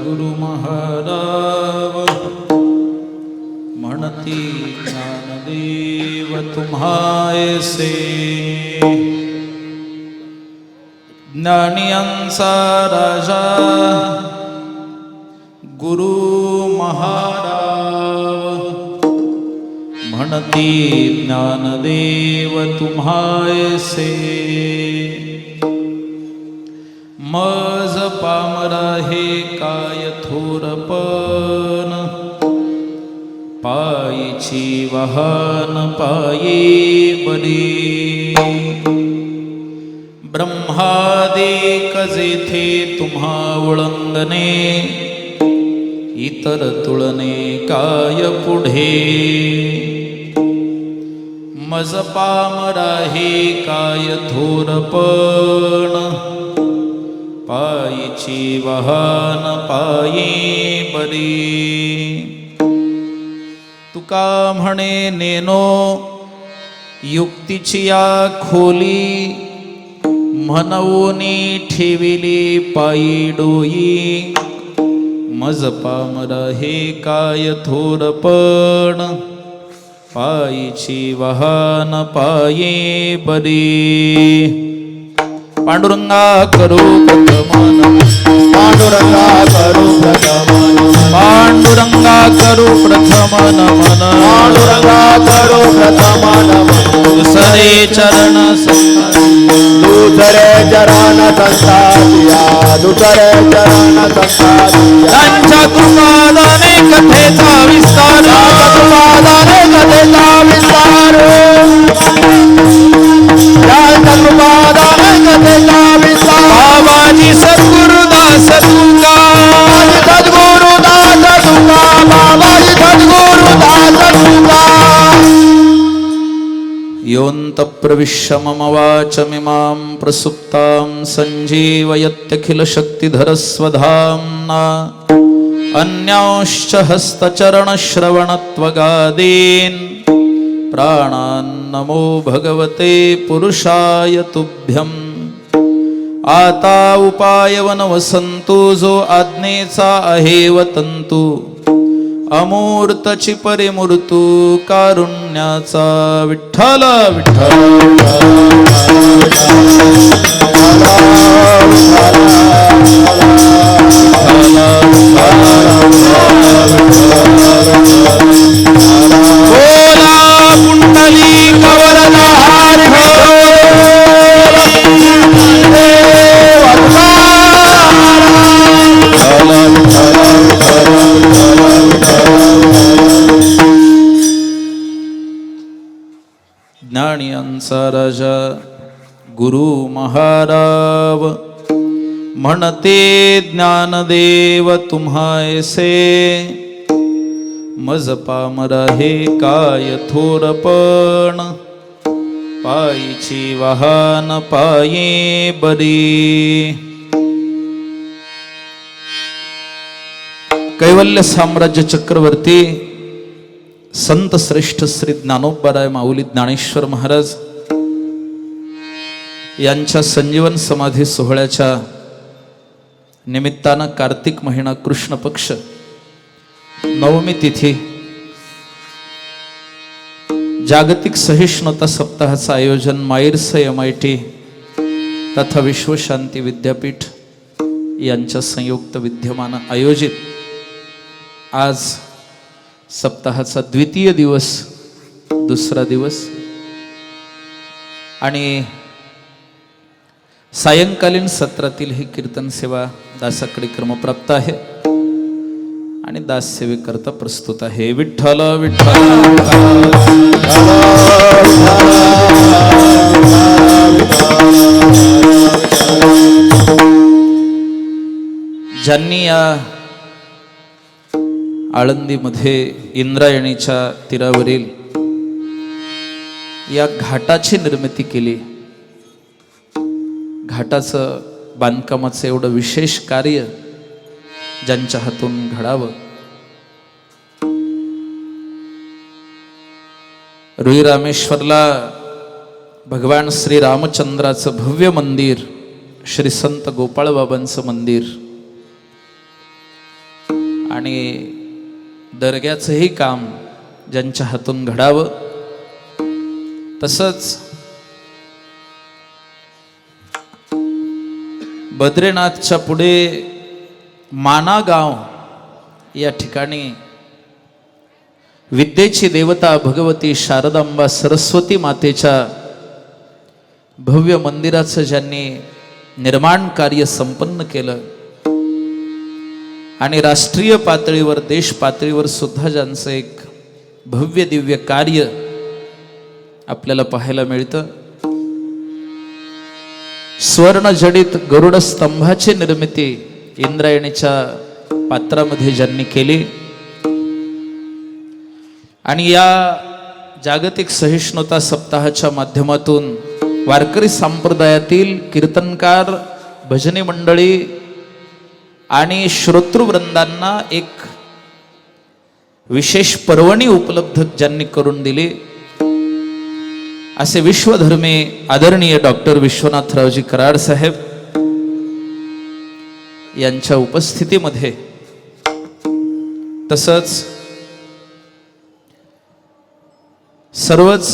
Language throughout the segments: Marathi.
गुरु महाराव म्हणती ज्ञानदेव तुम्हायसे ज्ञानियांचा राजा गुरु महाराव म्हणती ज्ञानदेव तुम्हायसे मज पामरा हे काय थोरपण पायीची वाहन पायी बरी ब्रह्मादिक जेथे तुम्हा उळंगणे इतर तुळणे काय पुढे मज पामरा हे काय थोरपण पायीची वाहन पायी बरी तुका म्हणे नेनो युक्तीची या खोली म्हणवूनी ठेविली पायी डोई मज पामरा हे काय थोरपण पायीची वाहन पायी बरी पांडुरंगा करू प्रथमन पांडुरंगा करू प्रथमन पांडुरंगा करू प्रथमन मन पांडुरंगा करू प्रथमन दुसरे चरण दुसरे चरण संसारिया दुसरे चरण संसारिया त्यांच्या कृपादाने कथेचा विस्तार कृपादाने कथेचा विस्तार कृपादाने कथेचा विस्तार बाबाजी सद्गुरुदास तुका सद्गुरुदास तुका बाबाजी सद्गुरुदास तुका योऽन्त प्रविश्य मम वाचमिमां प्रसुप्तां सञ्जीवयत्यखिलशक्तिधरस्वधाम्ना अन्यांश्च हस्तचरणश्रवणत्वगादीन् प्राणान्नमो भगवते पुरुषाय तुभ्यम् आता उपायवन वसंतु जो आज्ञेचा आहे वतंतु अमूर्तची परिमूर्तू कारुण्याचा विठ्ठल विठ्ठल बोला कुंडली कवरधार ज्ञानियांचा राजा गुरु महाराव म्हणते ज्ञानदेव तुम्हायसे मज पामरा हे काय थोरपण पायीची वाहन पायी बरी कैवल्य साम्राज्य चक्रवर्ती संत श्रेष्ठ श्री ज्ञानोबाराय माऊली ज्ञानेश्वर महाराज यांच्या संजीवन समाधी सोहळ्याच्या निमित्तानं कार्तिक महिना कृष्ण पक्ष नवमी तिथी जागतिक सहिष्णुता सप्ताहाचं आयोजन माईर्स MIT तथा विश्वशांती विद्यापीठ यांच्या संयुक्त विद्यमानं आयोजित आज सप्ताहाचा द्वितीय दिवस दुसरा दिवस आणि सायंकालीन सत्रातील ही कीर्तन सेवा दासाकडे क्रमप्राप्त आहे आणि दास सेवेकरता प्रस्तुत आहे विठ्ठल विठ्ठल ज्यांनी या आळंदीमध्ये इंद्रायणीच्या तीरावरील या घाटाची निर्मिती केली घाटाचं बांधकामाचं एवढं विशेष कार्य ज्यांच्या हातून घडावं रुई रामेश्वरला भगवान श्री रामचंद्राचं भव्य मंदिर श्री संत गोपाळ बाबांचं मंदिर आणि दर्ग्याचंही काम ज्यांच्या हातून घडावं, तसंच बद्रीनाथच्या पुढे माना गाव या ठिकाणी विद्येची देवता भगवती शारदांबा सरस्वती मातेच्या भव्य मंदिराचं ज्यांनी निर्माण कार्य संपन्न केलं आणि राष्ट्रीय पातळीवर देश पातळीवर सुद्धा ज्यांचं एक भव्य दिव्य कार्य आपल्याला पाहायला मिळतं. स्वर्णजडित गरुड स्तंभाची निर्मिती इंद्रायणीच्या पात्रामध्ये ज्यांनी केली आणि या जागतिक सहिष्णुता सप्ताहाच्या माध्यमातून वारकरी संप्रदायातील कीर्तनकार, भजनी मंडळी आणि श्रोतृवृंदांना एक विशेष पर्वणी उपलब्ध ज्यांनी करून दिली, असे विश्वधर्मी आदरणीय डॉक्टर विश्वनाथरावजी कराड साहेब यांच्या उपस्थितीमध्ये, तसंच सर्वच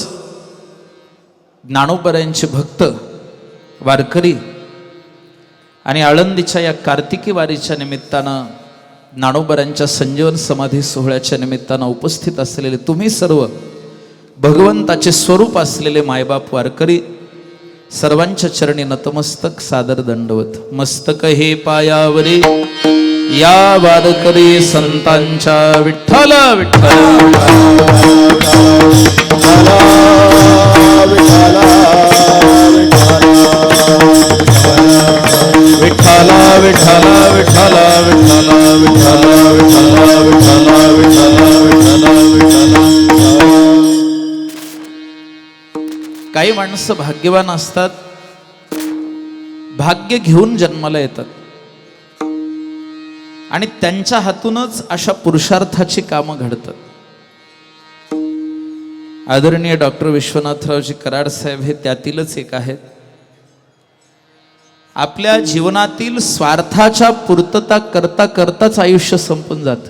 ज्ञानोबरायांचे भक्त वारकरी आणि आळंदीच्या या कार्तिकी वारीच्या निमित्तानं, ज्ञानोबरायांच्या संजीवन समाधी सोहळ्याच्या निमित्तानं उपस्थित असलेले तुम्ही सर्व भगवंताचे स्वरूप असलेले मायबाप वारकरी, सर्वांच्या चरणी नतमस्तक सादर दंडवत. मस्तक हे पायावरी या वारकरी संतांच्या विठ्ठल विठ्ठल विठ्ठला विठ्ठला विठ्ठला विठ्ठला विठ्ठला विठ्ठला विठ्ठला विठ्ठला विठ्ठला. काही माणसं भाग्यवान असतात, भाग्य घेऊन जन्माला येतात आणि त्यांच्या हातूनच अशा पुरुषार्थाची कामं घडतात. आदरणीय डॉक्टर विश्वनाथरावजी कराड साहेब हे त्यातीलच एक आहेत. आपल्या जीवनातील स्वार्थाच्या पूर्तता करता करताच आयुष्य संपून जात.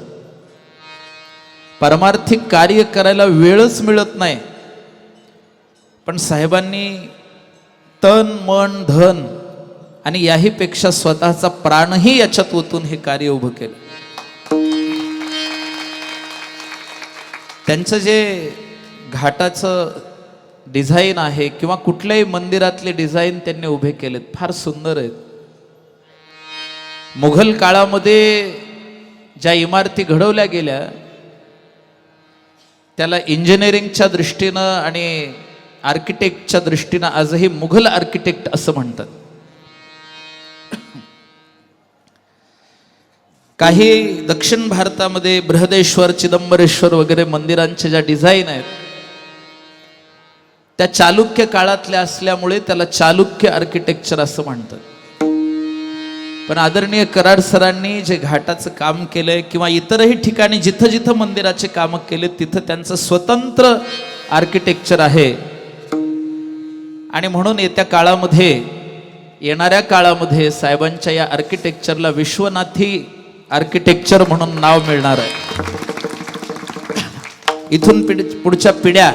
परमार्थिक कार्य करायला वेळच मिळत नाही. पण साहेबांनी तन मन धन आणि याही पेक्षा स्वतःचा प्राणही याच्यात ओतून हे कार्य उभं केलं. त्यांचं जे घाटाचं डिझाईन आहे किंवा कुठल्याही मंदिरातले डिझाईन त्यांनी उभे केलेत, फार सुंदर आहेत. मुघल काळामध्ये ज्या इमारती घडवल्या गेल्या त्याला इंजिनिअरिंगच्या दृष्टीनं आणि आर्किटेक्टच्या दृष्टीनं आजही मुघल आर्किटेक्ट असं म्हणतात. काही दक्षिण भारतामध्ये बृहदेश्वर, चिदंबरेश्वर वगैरे मंदिरांच्या ज्या डिझाईन आहेत त्या चालुक्य काळातल्या असल्यामुळे त्याला चालुक्य आर्किटेक्चर असं म्हणतात. पण आदरणीय कराड सरांनी जे घाटाचं काम केलंय किंवा इतरही ठिकाणी जिथं जिथं मंदिराचे कामं केले तिथं त्यांचं स्वतंत्र आर्किटेक्चर आहे. आणि म्हणून येत्या काळामध्ये, येणाऱ्या काळामध्ये साहेबांच्या या आर्किटेक्चरला विश्वनाथी आर्किटेक्चर म्हणून नाव मिळणार आहे. इथून पुढच्या पिढ्या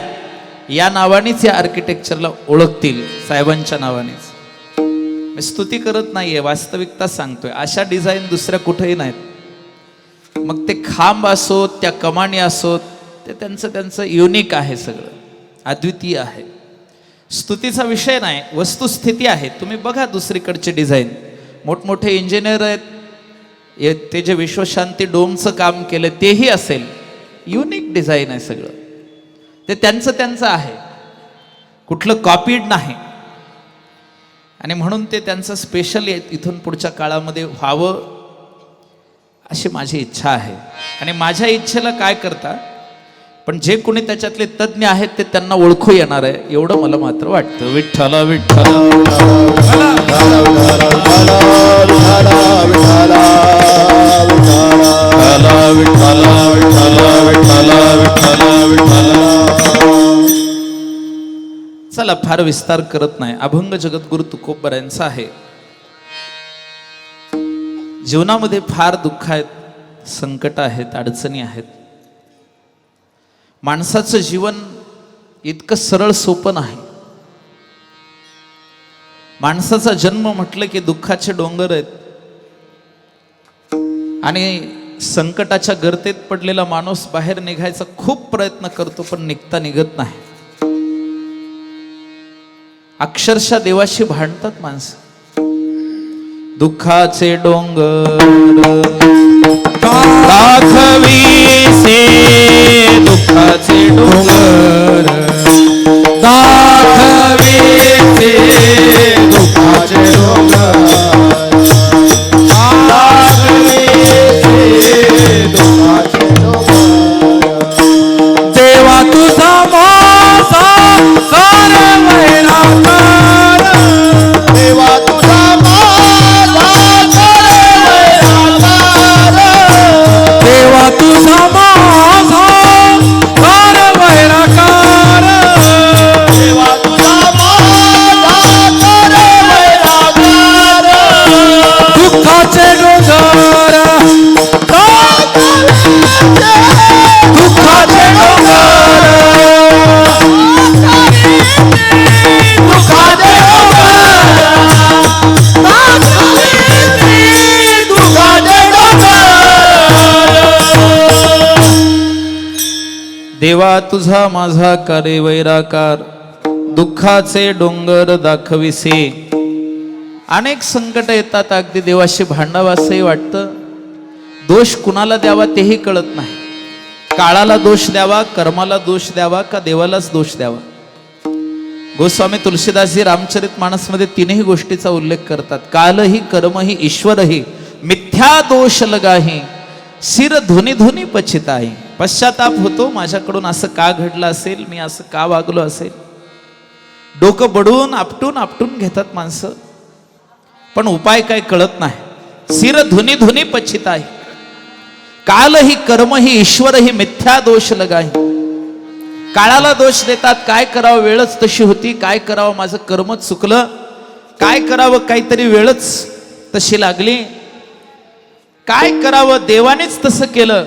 या नावानेच या आर्किटेक्चरला ओळखतील, साहेबांच्या नावानेच. मी स्तुती करत नाहीये, वास्तविकता सांगतोय. अशा डिझाईन दुसऱ्या कुठेही नाहीत. मग ते खांब असोत, त्या कमानी असोत, ते त्यांचं युनिक आहे, सगळं अद्वितीय आहे. स्तुतीचा विषय नाही, वस्तुस्थिती आहे. तुम्ही बघा दुसरीकडचे डिझाईन, मोठमोठे इंजिनियर आहेत, ते जे विश्वशांती डोमचं काम केलं तेही असेल, युनिक डिझाईन आहे सगळं. ते त्यांचं आहे, कुठलं कॉपीड नाही. आणि म्हणून ते त्यांचं स्पेशल इथून पुढच्या काळामध्ये व्हावं अशी माझी इच्छा आहे. आणि माझ्या इच्छेला काय करता, पण जे कोणी त्याच्यातले तज्ज्ञ आहेत ते त्यांना ओळखू येणार आहे, एवढं मला मात्र वाटतं. विठ्ठला विठ्ठला चला, फार विस्तार करत नाही. अभंग जगद्गुरु तुकोबरायांचा आहे. जीवनामध्ये फार दुःख आहेत, संकट आहेत, अडचणी आहेत. माणसाचं जीवन इतकं सरळ सोपं नाही. माणसाचा जन्म म्हटलं की दुःखाचे डोंगर आहेत आणि संकटाच्या गर्तेत पडलेला माणूस बाहेर निघायचा खूप प्रयत्न करतो, पण निघता निघत नाही. अक्षरशः देवाशी भांडतात माणसं. दुःखाचे डोंगर दाखवीसे, दुःखाचे डोंगर दाखवीसे, दुःखाचे डोंगर दुःखाचे डोंगर देवा तुझा माझा कार वैराकार, देवा तुझा माझा वैराकार, देवा तुझा माझा कार वैराकार, देवा तुझा माझा वैराकार, दुःखाचे डोंगर दुःखाचे डोंगर दुःखाचे दुःखाचे देवा तुझा माझा करे वैराकार, दुःखाचे डोंगर दाखविसे. अनेक संकट येतात, अगदी देवाशी भांडावं असंही वाटतं. दोष कुणाला द्यावा तेही कळत नाही. काळाला दोष द्यावा, कर्माला दोष द्यावा, का देवालाच दोष द्यावा. गोस्वामी तुलसीदासजी रामचरित मानसमध्ये तीनही गोष्टीचा उल्लेख करतात. कालही कर्मही ईश्वरही मिथ्या दोष लगाही, सिर धुनी धुनी पछिताही. पश्चाताप होतो, माझ्याकडून असं का घडलं असेल, मी असं का वागलो असेल. डोकं बडून आपटून आपटून घेतात माणसं, पण उपाय काय कळत नाही. सिर धुनी धुनी पछिताही, कालही कर्मही ईश्वरही मिथ्या दोष लगाही. काळाला दोष देतात, काय करावं वेळच तशी होती, काय करावं माझं कर्मच चुकलं, काय करावं काहीतरी वेळच तशी लागली, काय करावं देवानेच तसं केलं,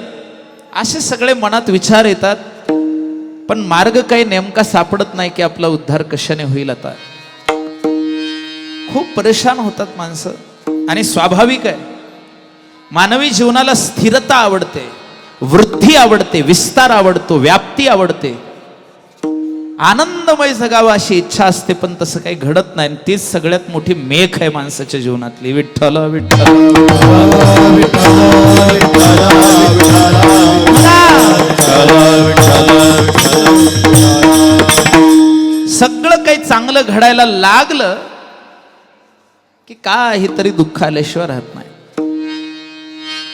असे सगळे मनात विचार येतात. पण मार्ग काही नेमका सापडत नाही की आपला उद्धार कशाने होईल. आता खूप परेशान होतात माणसं. आणि स्वाभाविक आहे, मानवी जीवनाला स्थिरता आवडते, वृद्धी आवडते, विस्तार आवडतो, व्याप्ती आवडते, आनंदमय जगावा अशी इच्छा असते. पण तसं काही घडत नाही. तीच सगळ्यात मोठी मेख आहे माणसाच्या जीवनातली. विठ्ठल विठ्ठल सगळं काही चांगलं घडायला लागलं की काहीतरी दुःख आल्याशिवाय राहत नाही.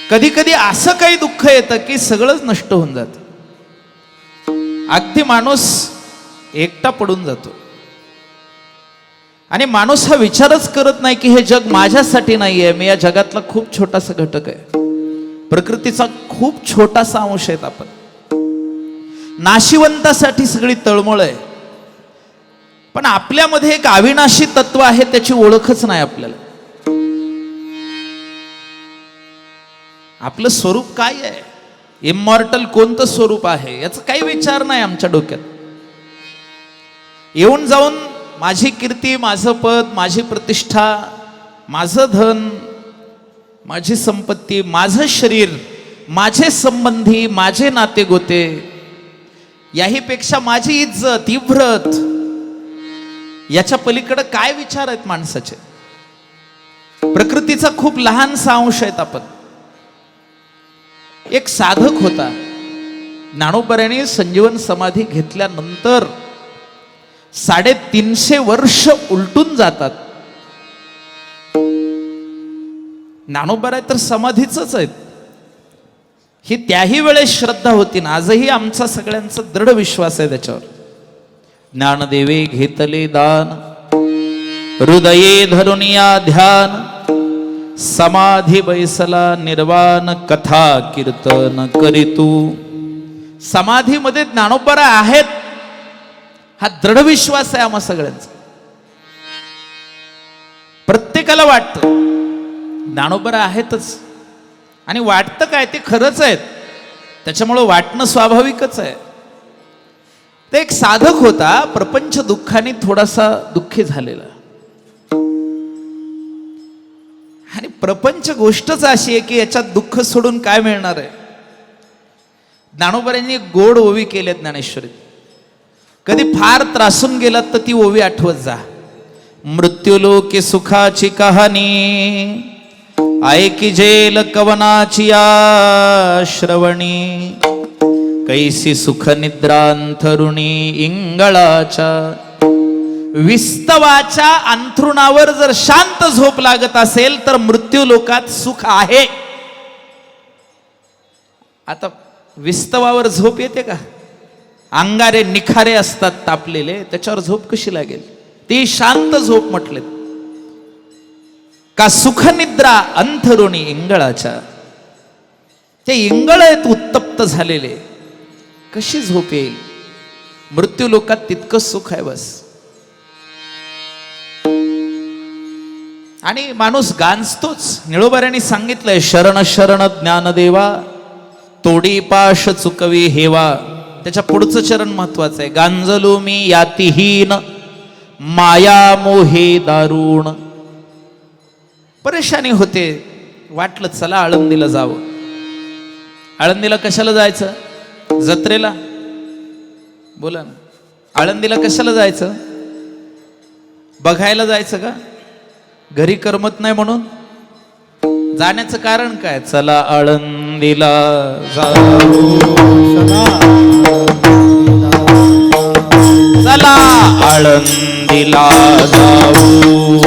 कधी कधी असं काही दुःख येतं की सगळंच नष्ट होऊन जातं. अगदी माणूस एकटा पडून जातो आणि माणूस हा विचारच करत नाही की हे जग माझ्यासाठी नाहीये, मी या जगातला खूप छोटासा घटक आहे, प्रकृतीचा खूप छोटासा अंश आहेत आपण. नाशिवंतासाठी सगळी तळमळ आहे, पण आपल्यामध्ये एक अविनाशी तत्व आहे, त्याची ओळखच नाही आपल्याला. आपलं स्वरूप काय आहे, इमॉर्टल कोणतं स्वरूप आहे, याचा काही विचार नाही आमच्या डोक्यात. येऊन जाऊन माझी कीर्ती, माझं पद, माझी प्रतिष्ठा, माझं धन, माझी संपत्ती, माझं शरीर, माझे संबंधी, माझे नाते गोते, याही पेक्षा माझी इज्जत, इव्रत, याच्या पलीकडे काय विचार आहेत माणसाचे. प्रकृतीचा खूप लहानसा अंश आहेत आपण. एक साधक होता, ज्ञानोबांनी संजीवन समाधी घेतल्यानंतर 350 वर्ष उलटून जातात. ज्ञानोबा तर समाधीच आहेत. ही त्याही वेळेस श्रद्धा होती ना, आजही आमचा सगळ्यांचा दृढ विश्वास आहे त्याच्यावर. ज्ञानदेवे घेतले दान, हृदये धरुनिया ध्यान, समाधी बैसला निर्वाण, कथा कीर्तन करीतू. समाधीमध्ये ज्ञानोबा आहेत, हा दृढ विश्वास आहे आम्हा सगळ्यांचा. प्रत्येकाला वाटतं ज्ञानोबा आहेतच, आणि वाटतं काय ते खरंच आहे, त्याच्यामुळं वाटणं स्वाभाविकच आहे. तर एक साधक होता, प्रपंच दुःखाने थोडासा दुःखी झालेला. आणि प्रपंच गोष्टच अशी आहे की याच्यात दुःख सोडून काय मिळणार आहे. ज्ञानोबांनी गोड ओवी केल्या ज्ञानेश्वरीत. कधी फार त्रासून गेलात तर ती ओवी आठवत जा. मृत्यूलोके सुखाची कहाणी ऐकी जेल कवनाची या श्रवणी. कैसी सुख निद्रांथरुणी इंगळाच्या. विस्तवाच्या अंथरुणावर जर शांत झोप लागत असेल तर मृत्यू लोकात सुख आहे. आता विस्तवावर झोप येते का? अंगारे निखारे असतात तापलेले, त्याच्यावर झोप कशी लागेल? ती शांत झोप म्हटले का. सुखनिद्रा अंथरुणी इंगळाच्या. ते इंगळ आहेत उत्तप्त झालेले, कशी झोप येईल? मृत्यू लोकात तितकंच सुख आहे बस. आणि माणूस गांजतोच. निळोबाऱ्यांनी सांगितलंय, शरण शरण ज्ञानदेवा तोडी पाश चुकवी हेवा. त्याच्या पुढचं चरण महत्वाचं आहे. गांजलो मी यातिहीन माया मोहे दारुण. परेशानी होते, वाटलं चला आळंदीला जावं. आळंदीला कशाला जायचं? जत्रेला? बोला ना. आळंदीला कशाला जायचं? बघायला जायचं का? घरी करमत नाही म्हणून? जाण्याचं कारण काय? चला आळंदीला जाऊ, चला आळंदीला जाऊ,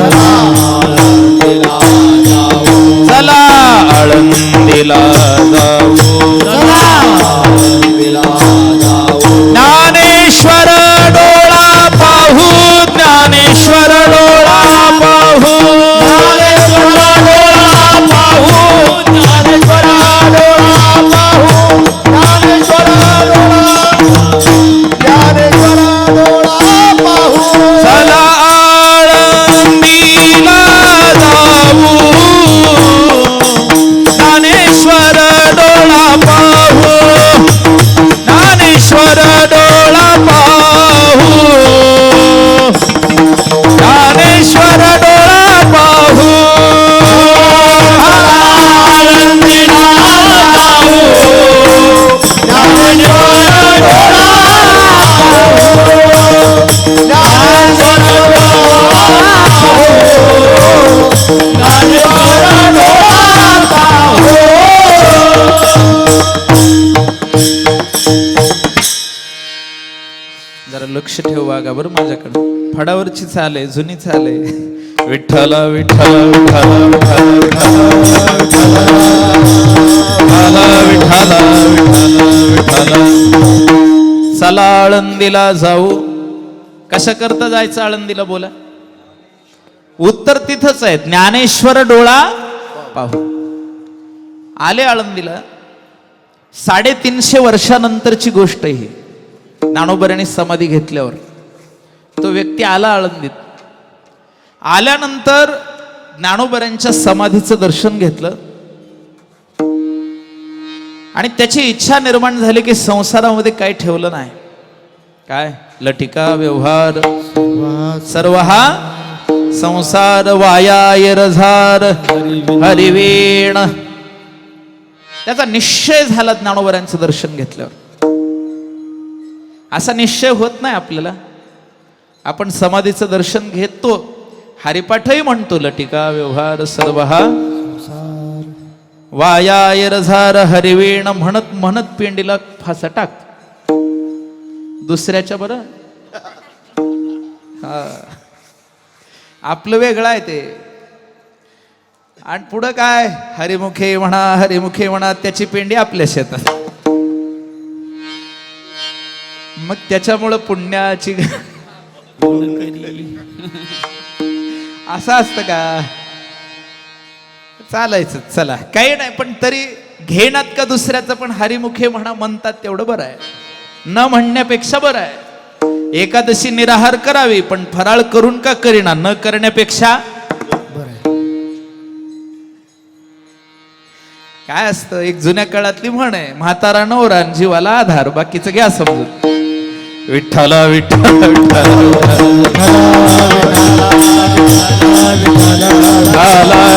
चला आळंदीला जाऊ. ज्ञानेश्वर डोळा पाहू, ज्ञानेश्वर डोळा पाहू, चला आळंदीला जाऊ, ज्ञानेश्वर डोळा पाहू, ज्ञानेश्वर डोळा पाहू, ज्ञानेश्वर डोळा पाहू. आळंदीला जाऊ, ज्ञानेश्वर डोळा जरा लक्ष ठेव वागा बरं माझ्याकडे. फडावरची चाल आहे, जुनी चाल आहे. विठ्ठल विठ्ठल विठ्ठल विठ्ठल विठ्ठल. चला आळंदीला जाऊ. कशा करता जायचं आळंदीला बोला? उत्तर तिथंच आहे, ज्ञानेश्वर डोळा पाहू. आले आळंदीला. 350 वर्षानंतरची गोष्ट ही. ज्ञानोबांनी समाधी घेतल्यावर तो व्यक्ती आला आळंदीत. आल्यानंतर ज्ञानोबांच्या समाधीचं दर्शन घेतलं आणि त्याची इच्छा निर्माण झाली की संसारामध्ये काही ठेवलं नाही. काय? लटिका व्यवहार सर्व हा संसार वाया रझार हरिवीण. त्याचा निश्चय झाला ज्ञानोबांचं दर्शन घेतल्यावर. असा निश्चय होत नाही आपल्याला. आपण समाधीचं दर्शन घेतो, हरिपाठही म्हणतो, लटिका व्यवहार सर्व हा वाया रझार हरिवीण म्हणत म्हणत पिंडीला फासा टाक दुसऱ्याच्या. बरं हा, आपलं वेगळं आहे ते. आणि पुढं काय? हरिमुखे म्हणा, हरिमुखे म्हणा, त्याची पिंडी आपल्या शेतात. मग त्याच्यामुळं पुण्याची असं असतं का? चालायचं, चला काही नाही, पण तरी घेणार का दुसऱ्याचं? पण हरिमुखे म्हणा म्हणतात तेवढं बरं आहे, न म्हणण्यापेक्षा बरं आहे. एकादशी निराहार करावी, पण फराळ करून का करीना, न करण्यापेक्षा बरं आहे. काय असतं, एक जुन्या काळातली म्हण आहे, म्हातारा नवरा आणि जीवाला आधार, बाकीचं घ्या समजून. विठ्ठला विठ्ठला विठ्ठला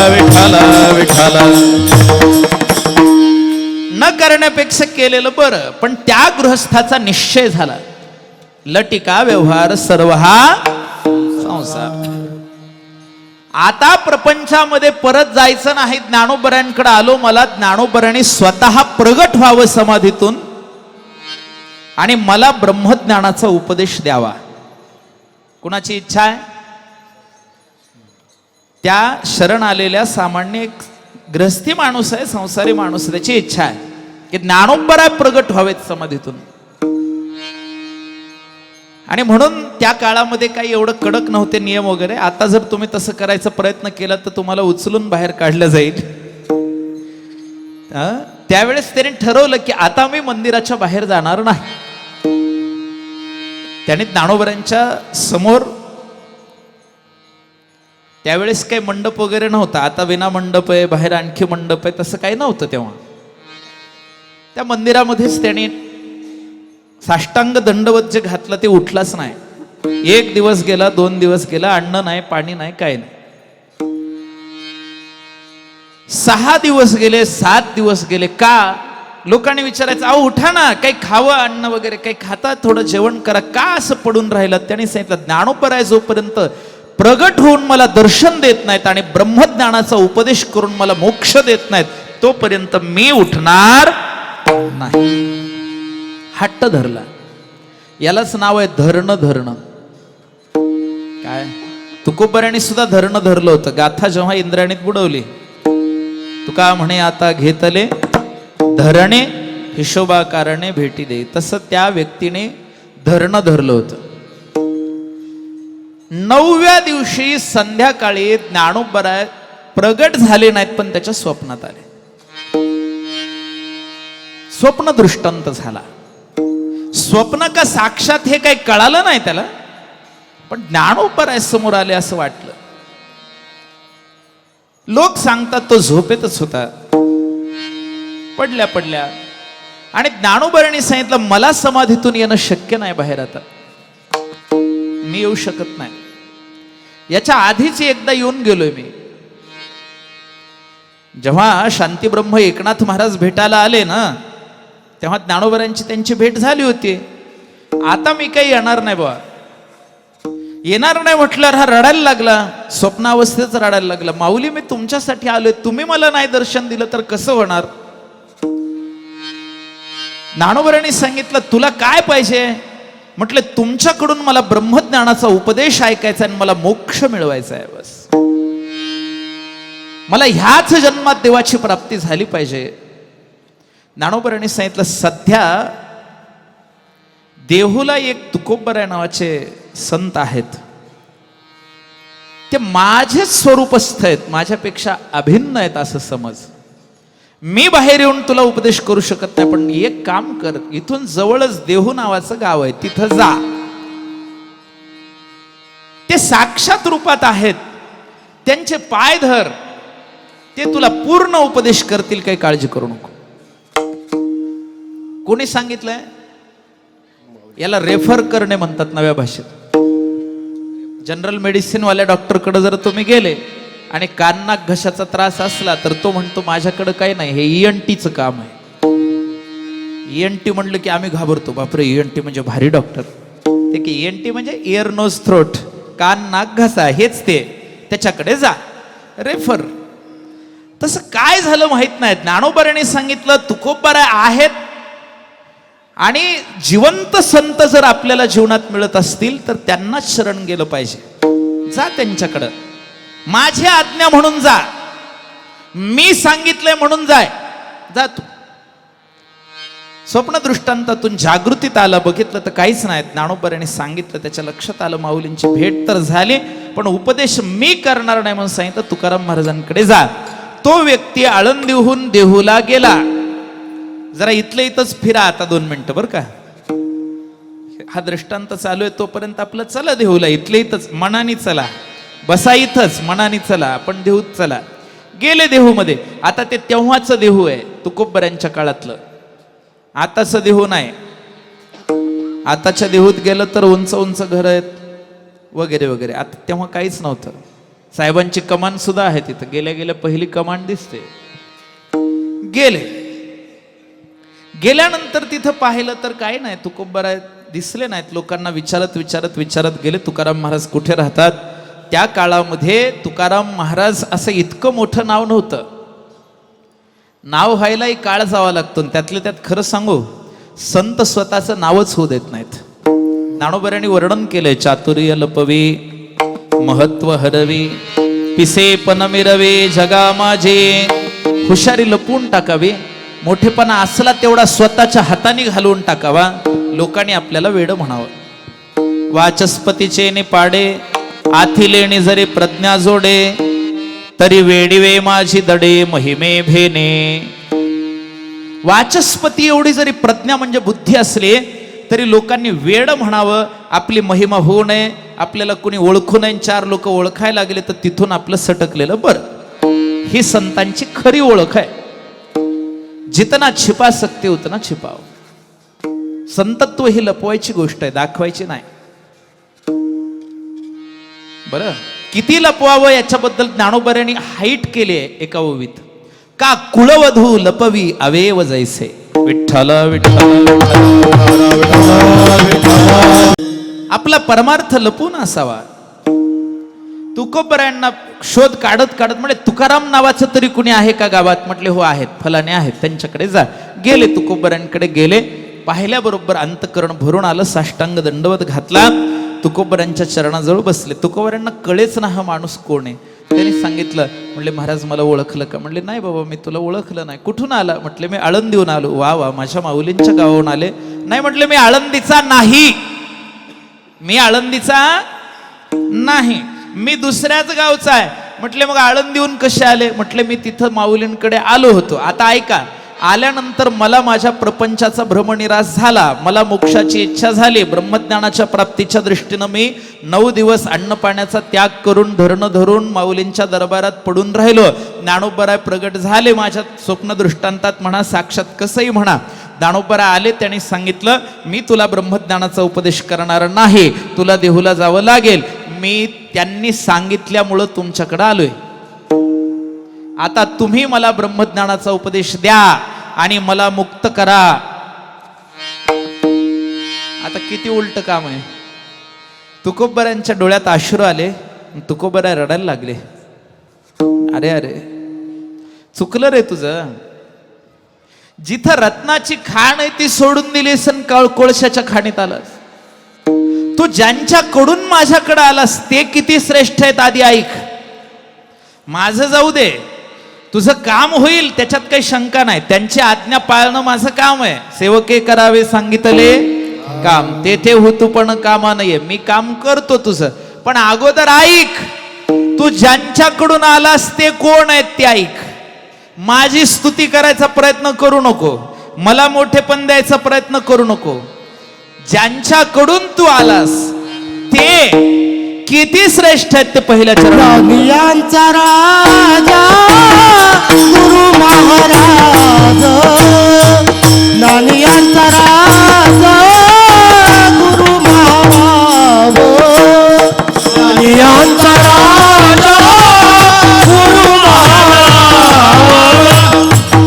विठ्ठला विठ्ठला. न करण्यापेक्षा केलेलं बरं. पण त्या गृहस्थाचा निश्चय झाला, लटिका व्यवहार सर्व हा संसार. आता प्रपंचामध्ये परत जायचं नाही. ज्ञानोबरांकडे आलो, मला ज्ञानोबरांनी स्वतः प्रगट व्हावं समाधीतून आणि मला ब्रह्मज्ञानाचा उपदेश द्यावा. कुणाची इच्छा आहे? त्या शरण आलेल्या सामान्य एक गृहस्थी माणूस आहे, संसारी माणूस, त्याची इच्छा आहे की ज्ञानोबरा प्रगट व्हावेत समाधीतून. आणि म्हणून त्या काळामध्ये काही एवढं कडक नव्हते नियम वगैरे. आता जर तुम्ही तसं करायचा प्रयत्न केला तर तुम्हाला उचलून बाहेर काढलं जाईल. त्यावेळेस त्याने ठरवलं की आता मी मंदिराच्या बाहेर जाणार नाही. त्याने ज्ञानोबरांच्या समोर, त्यावेळेस काही मंडप वगैरे नव्हता, आता विना मंडप आहे, बाहेर आणखी मंडप आहे, तसं काही नव्हतं तेव्हा. त्या मंदिरामध्येच त्याने साष्टांग दंडवत जे घातलं ते उठलाच नाही. 1 दिवस गेला, 2 दिवस गेला, अन्न नाही, पाणी नाही, काही नाही. 6 दिवस गेले, 7 दिवस गेले. का? लोकांनी विचारायचं, अहो उठा ना, काही खावं, अन्न वगैरे काही खाता, थोडं जेवण करा, का असं पडून राहिलं? त्यांनी सांगितलं, ज्ञानोबराय जोपर्यंत प्रगट होऊन मला दर्शन देत नाहीत आणि ब्रह्मज्ञानाचा उपदेश करून मला मोक्ष देत नाहीत, तोपर्यंत मी उठणार नाही. हट्ट धरला. यालाच नाव आहे धरणं धरणं. काय? तुकोबराने सुद्धा धरणं धरलं होतं. गाथा जेव्हा इंद्राणीत बुडवली, तुका म्हणे आता घेतले धरणे हिशोबा कारणे भेटी दे, तसं त्या व्यक्तीने धरणं धरलं होतं. 9व्या दिवशी संध्याकाळी ज्ञानोबरा प्रगट झाले नाहीत, पण त्याच्या स्वप्नात आले. स्वप्न दृष्टांत झाला. स्वप्न का साक्षात हे काही कळालं नाही त्याला, पण ज्ञानोबराय समोर आले असं वाटलं. लोक सांगतात तो झोपेतच होता. पडल्या पडल्या आणि ज्ञानोबरांनी सांगितलं, मला समाधीतून येणं शक्य नाही बाहेर, आता मी येऊ शकत नाही. याच्या आधीच एकदा येऊन गेलोय मी. जेव्हा शांतीब्रह्म एकनाथ महाराज भेटायला आले ना, तेव्हा ज्ञानोबरांची त्यांची भेट झाली होती. आता मी काही येणार नाही बाबा. येणार नाही म्हटल्यावर हा रडायला लागला, स्वप्नावस्थेच रडायला लागला. माऊली, मी तुमच्यासाठी आलोय, तुम्ही मला नाही दर्शन दिलं तर कसं होणार? ज्ञानोबरांनी सांगितलं, तुला काय पाहिजे? म्हटलं, तुमच्याकडून मला ब्रह्मज्ञानाचा उपदेश ऐकायचा आणि मला मोक्ष मिळवायचा आहे, बस. मला ह्याच जन्मात देवाची प्राप्ती झाली पाहिजे. ज्ञानोबरांनी सांगितलं, सध्या देहूला एक तुकोबराय नावाचे संत आहेत, ते माझे स्वरूपस्थ आहेत, माझ्यापेक्षा अभिन्न आहेत असं समज. मी बाहेर येऊन तुला उपदेश करू शकत नाही, पण एक काम कर, इथून जवळच देहू नावाचं गाव आहे, तिथं जा. ते साक्षात रूपात आहेत, त्यांचे पाय धर, ते तुला पूर्ण उपदेश करतील, काही काळजी करू नको. कोणी सांगितलंय? याला रेफर करणे म्हणतात नव्या भाषेत. जनरल मेडिसिन वाल्या डॉक्टरकडे जर तुम्ही गेले आणि कान नाक घशाचा त्रास असला तर तो म्हणतो माझ्याकडे काही नाही, हे ENTचं काम आहे. ENT म्हणलं की आम्ही घाबरतो, बापरे ENT म्हणजे भारी डॉक्टर. ते की ENT म्हणजे इयर नोज थ्रोट, कान नाक घसा, हेच ते, त्याच्याकडे जा, रेफर. तसं काय झालं माहित नाही. ज्ञानोबरांनी सांगितलं, तुकोबराय आहेत आणि जिवंत संत जर आपल्याला जीवनात मिळत असतील तर त्यांनाच शरण गेलं पाहिजे. जा त्यांच्याकडं, माझी आज्ञा म्हणून जा, मी सांगितलंय म्हणून जाय, जा तू. स्वप्न दृष्टांतातून जागृतीत आलं, बघितलं तर काहीच नाही. ज्ञानोबरांनी सांगितलं, त्याच्या लक्षात आलं, माऊलींची भेट तर झाली, पण उपदेश मी करणार नाही म्हणून सांगितलं. तुकाराम महाराजांकडे जा. तो व्यक्ती आळंदीहून देहूला गेला. जरा इथल्या इथंच फिरा आता 2 मिनिटं बरं का. हा दृष्टांत चालू आहे तोपर्यंत आपलं चला देहूला, इथल्या इथंच मनानी चला, बसा इथंच मनानी चला, आपण देहूत चला. गेले देहूमध्ये. आता ते तेव्हाचं देहू आहे, तुकोबऱ्यांच्या काळातलं. आताचं देहू नाही. आताच्या देहूत गेलं तर उंच उंच घर आहेत वगैरे वगैरे. आता तेव्हा काहीच नव्हतं. साहेबांची कमान सुद्धा आहे तिथं. गेल्या गेल्या पहिली कमान दिसते. गेल्यानंतर तिथं पाहिलं तर काही नाही, तुकोबरा दिसले नाहीत. लोकांना विचारत विचारत विचारत गेले तुकाराम महाराज कुठे राहतात. त्या काळामध्ये तुकाराम महाराज असं इतकं मोठं नाव नव्हतं. नाव व्हायलाही काळ जावा लागतो. त्यातले त्यात खरं सांगू, संत स्वतःचं नावच होऊ देत नाहीत. ज्ञानोबरांनी वर्णन केलंय, चातुर्य लपवी महत्व हरवी, पिसे पण मिरवे जगा माझे. हुशारी लपवून टाकावी, मोठेपणा असला तेवढा स्वतःच्या हाताने घालवून टाकावा, लोकांनी आपल्याला वेड म्हणावं. वाचस्पतीचे ने पाडे आथिलेणी जरी प्रज्ञा जोडे, तरी वेडीवे माझी दडे महिमे भेने. वाचस्पती एवढी जरी प्रज्ञा म्हणजे बुद्धी असली तरी लोकांनी वेड म्हणावं, आपली महिमा होऊ नये, आपल्याला कोणी ओळखू नये. 4 लोक ओळखायला लागले तर तिथून आपलं सटकलेलं बरं. ही संतांची खरी ओळख आहे. जितना छिपा सकते उतना छिपाव. संतत्व ही लपवायची गोष्ट आहे, दाखवायची नाही. बरं, किती लपवावं याच्याबद्दल ज्ञानोबऱ्यांनी हाईट केली आहे एका ओवीत. का कुळवधू लपवी अवेव जैसे. विठ्ठल विठ्ठल आपला परमार्थ लपून असावा. तुकोबऱ्यांना शोध काढत काढत म्हणजे तुकाराम नावाचं तरी कुणी आहे का गावात. म्हटले हो आहेत, फलाने आहेत, त्यांच्याकडे जा. गेले तुकोबऱ्यांकडे गेले. पाहिल्याबरोबर अंतकरण भरून आलं. साष्टांग दंडवत घातला. तुकोबऱ्यांच्या चरणाजवळ बसले. तुकोबऱ्यांना कळेच ना हा माणूस कोण आहे. त्यांनी सांगितलं. म्हणले महाराज मला ओळखलं का. म्हणले नाही बाबा मी तुला ओळखलं नाही. कुठून आला. म्हटले मी आळंदीहून आलो. वा वा, माझ्या माऊलींच्या गावाहून आले. नाही म्हटले मी आळंदीचा नाही, मी आळंदीचा नाही, मी दुसऱ्याच गावचा आहे. म्हटले मग आळंदीहून कसे आले. म्हटले मी तिथं माऊलींकडे आलो होतो. आता ऐका, आल्यानंतर मला माझ्या प्रपंचाचा भ्रमनिरास झाला, मला मोक्षाची इच्छा झाली. ब्रह्मज्ञानाच्या प्राप्तीच्या दृष्टीनं मी 9 दिवस अन्न पाण्याचा त्याग करून धरणं धरून माऊलींच्या दरबारात पडून राहिलो. ज्ञानोबराय प्रगट झाले माझ्या स्वप्न दृष्टांतात म्हणा, साक्षात कसंही म्हणा. ज्ञानोबराय आले. त्यांनी सांगितलं मी तुला ब्रह्मज्ञानाचा उपदेश करणार नाही, तुला देहूला जावं लागेल. मी त्यांनी सांगितल्यामुळं तुमच्याकडे आलोय. आता तुम्ही मला ब्रह्मज्ञानाचा उपदेश द्या आणि मला मुक्त करा. आता किती उलट काम आहे. तुकोबऱ्यांच्या डोळ्यात अश्रू आले. तुकोबराय रडायला लागले. अरे अरे चुकलं रे तुझं. जिथं रत्नाची खाण आहे ती सोडून दिलीस आणि कोळशाच्या खाणीत आलास. तू ज्यांच्याकडून माझ्याकडे आलास ते किती श्रेष्ठ आहेत आधी ऐक. माझं जाऊ दे, तुझं काम होईल त्याच्यात काही शंका नाही. त्यांची आज्ञा पाळणं माझं काम आहे. सेवके करावे सांगितले काम, तेथे होतू पण कामा नाहीये. मी काम करतो तुझं, पण अगोदर ऐक. तू ज्यांच्याकडून आलास ते कोण आहेत ते ऐक. माझी स्तुती करायचा प्रयत्न करू नको, मला मोठेपण द्यायचा प्रयत्न करू नको. ज्यांच्याकडून तू आलास ते किती श्रेष्ठ आहेत ते पहिल्या ज्ञानियांचा राजा गुरु महाराज, ज्ञानियांचा राजा गुरु महाराज, ज्ञानियांचा राजा गुरु महाराज,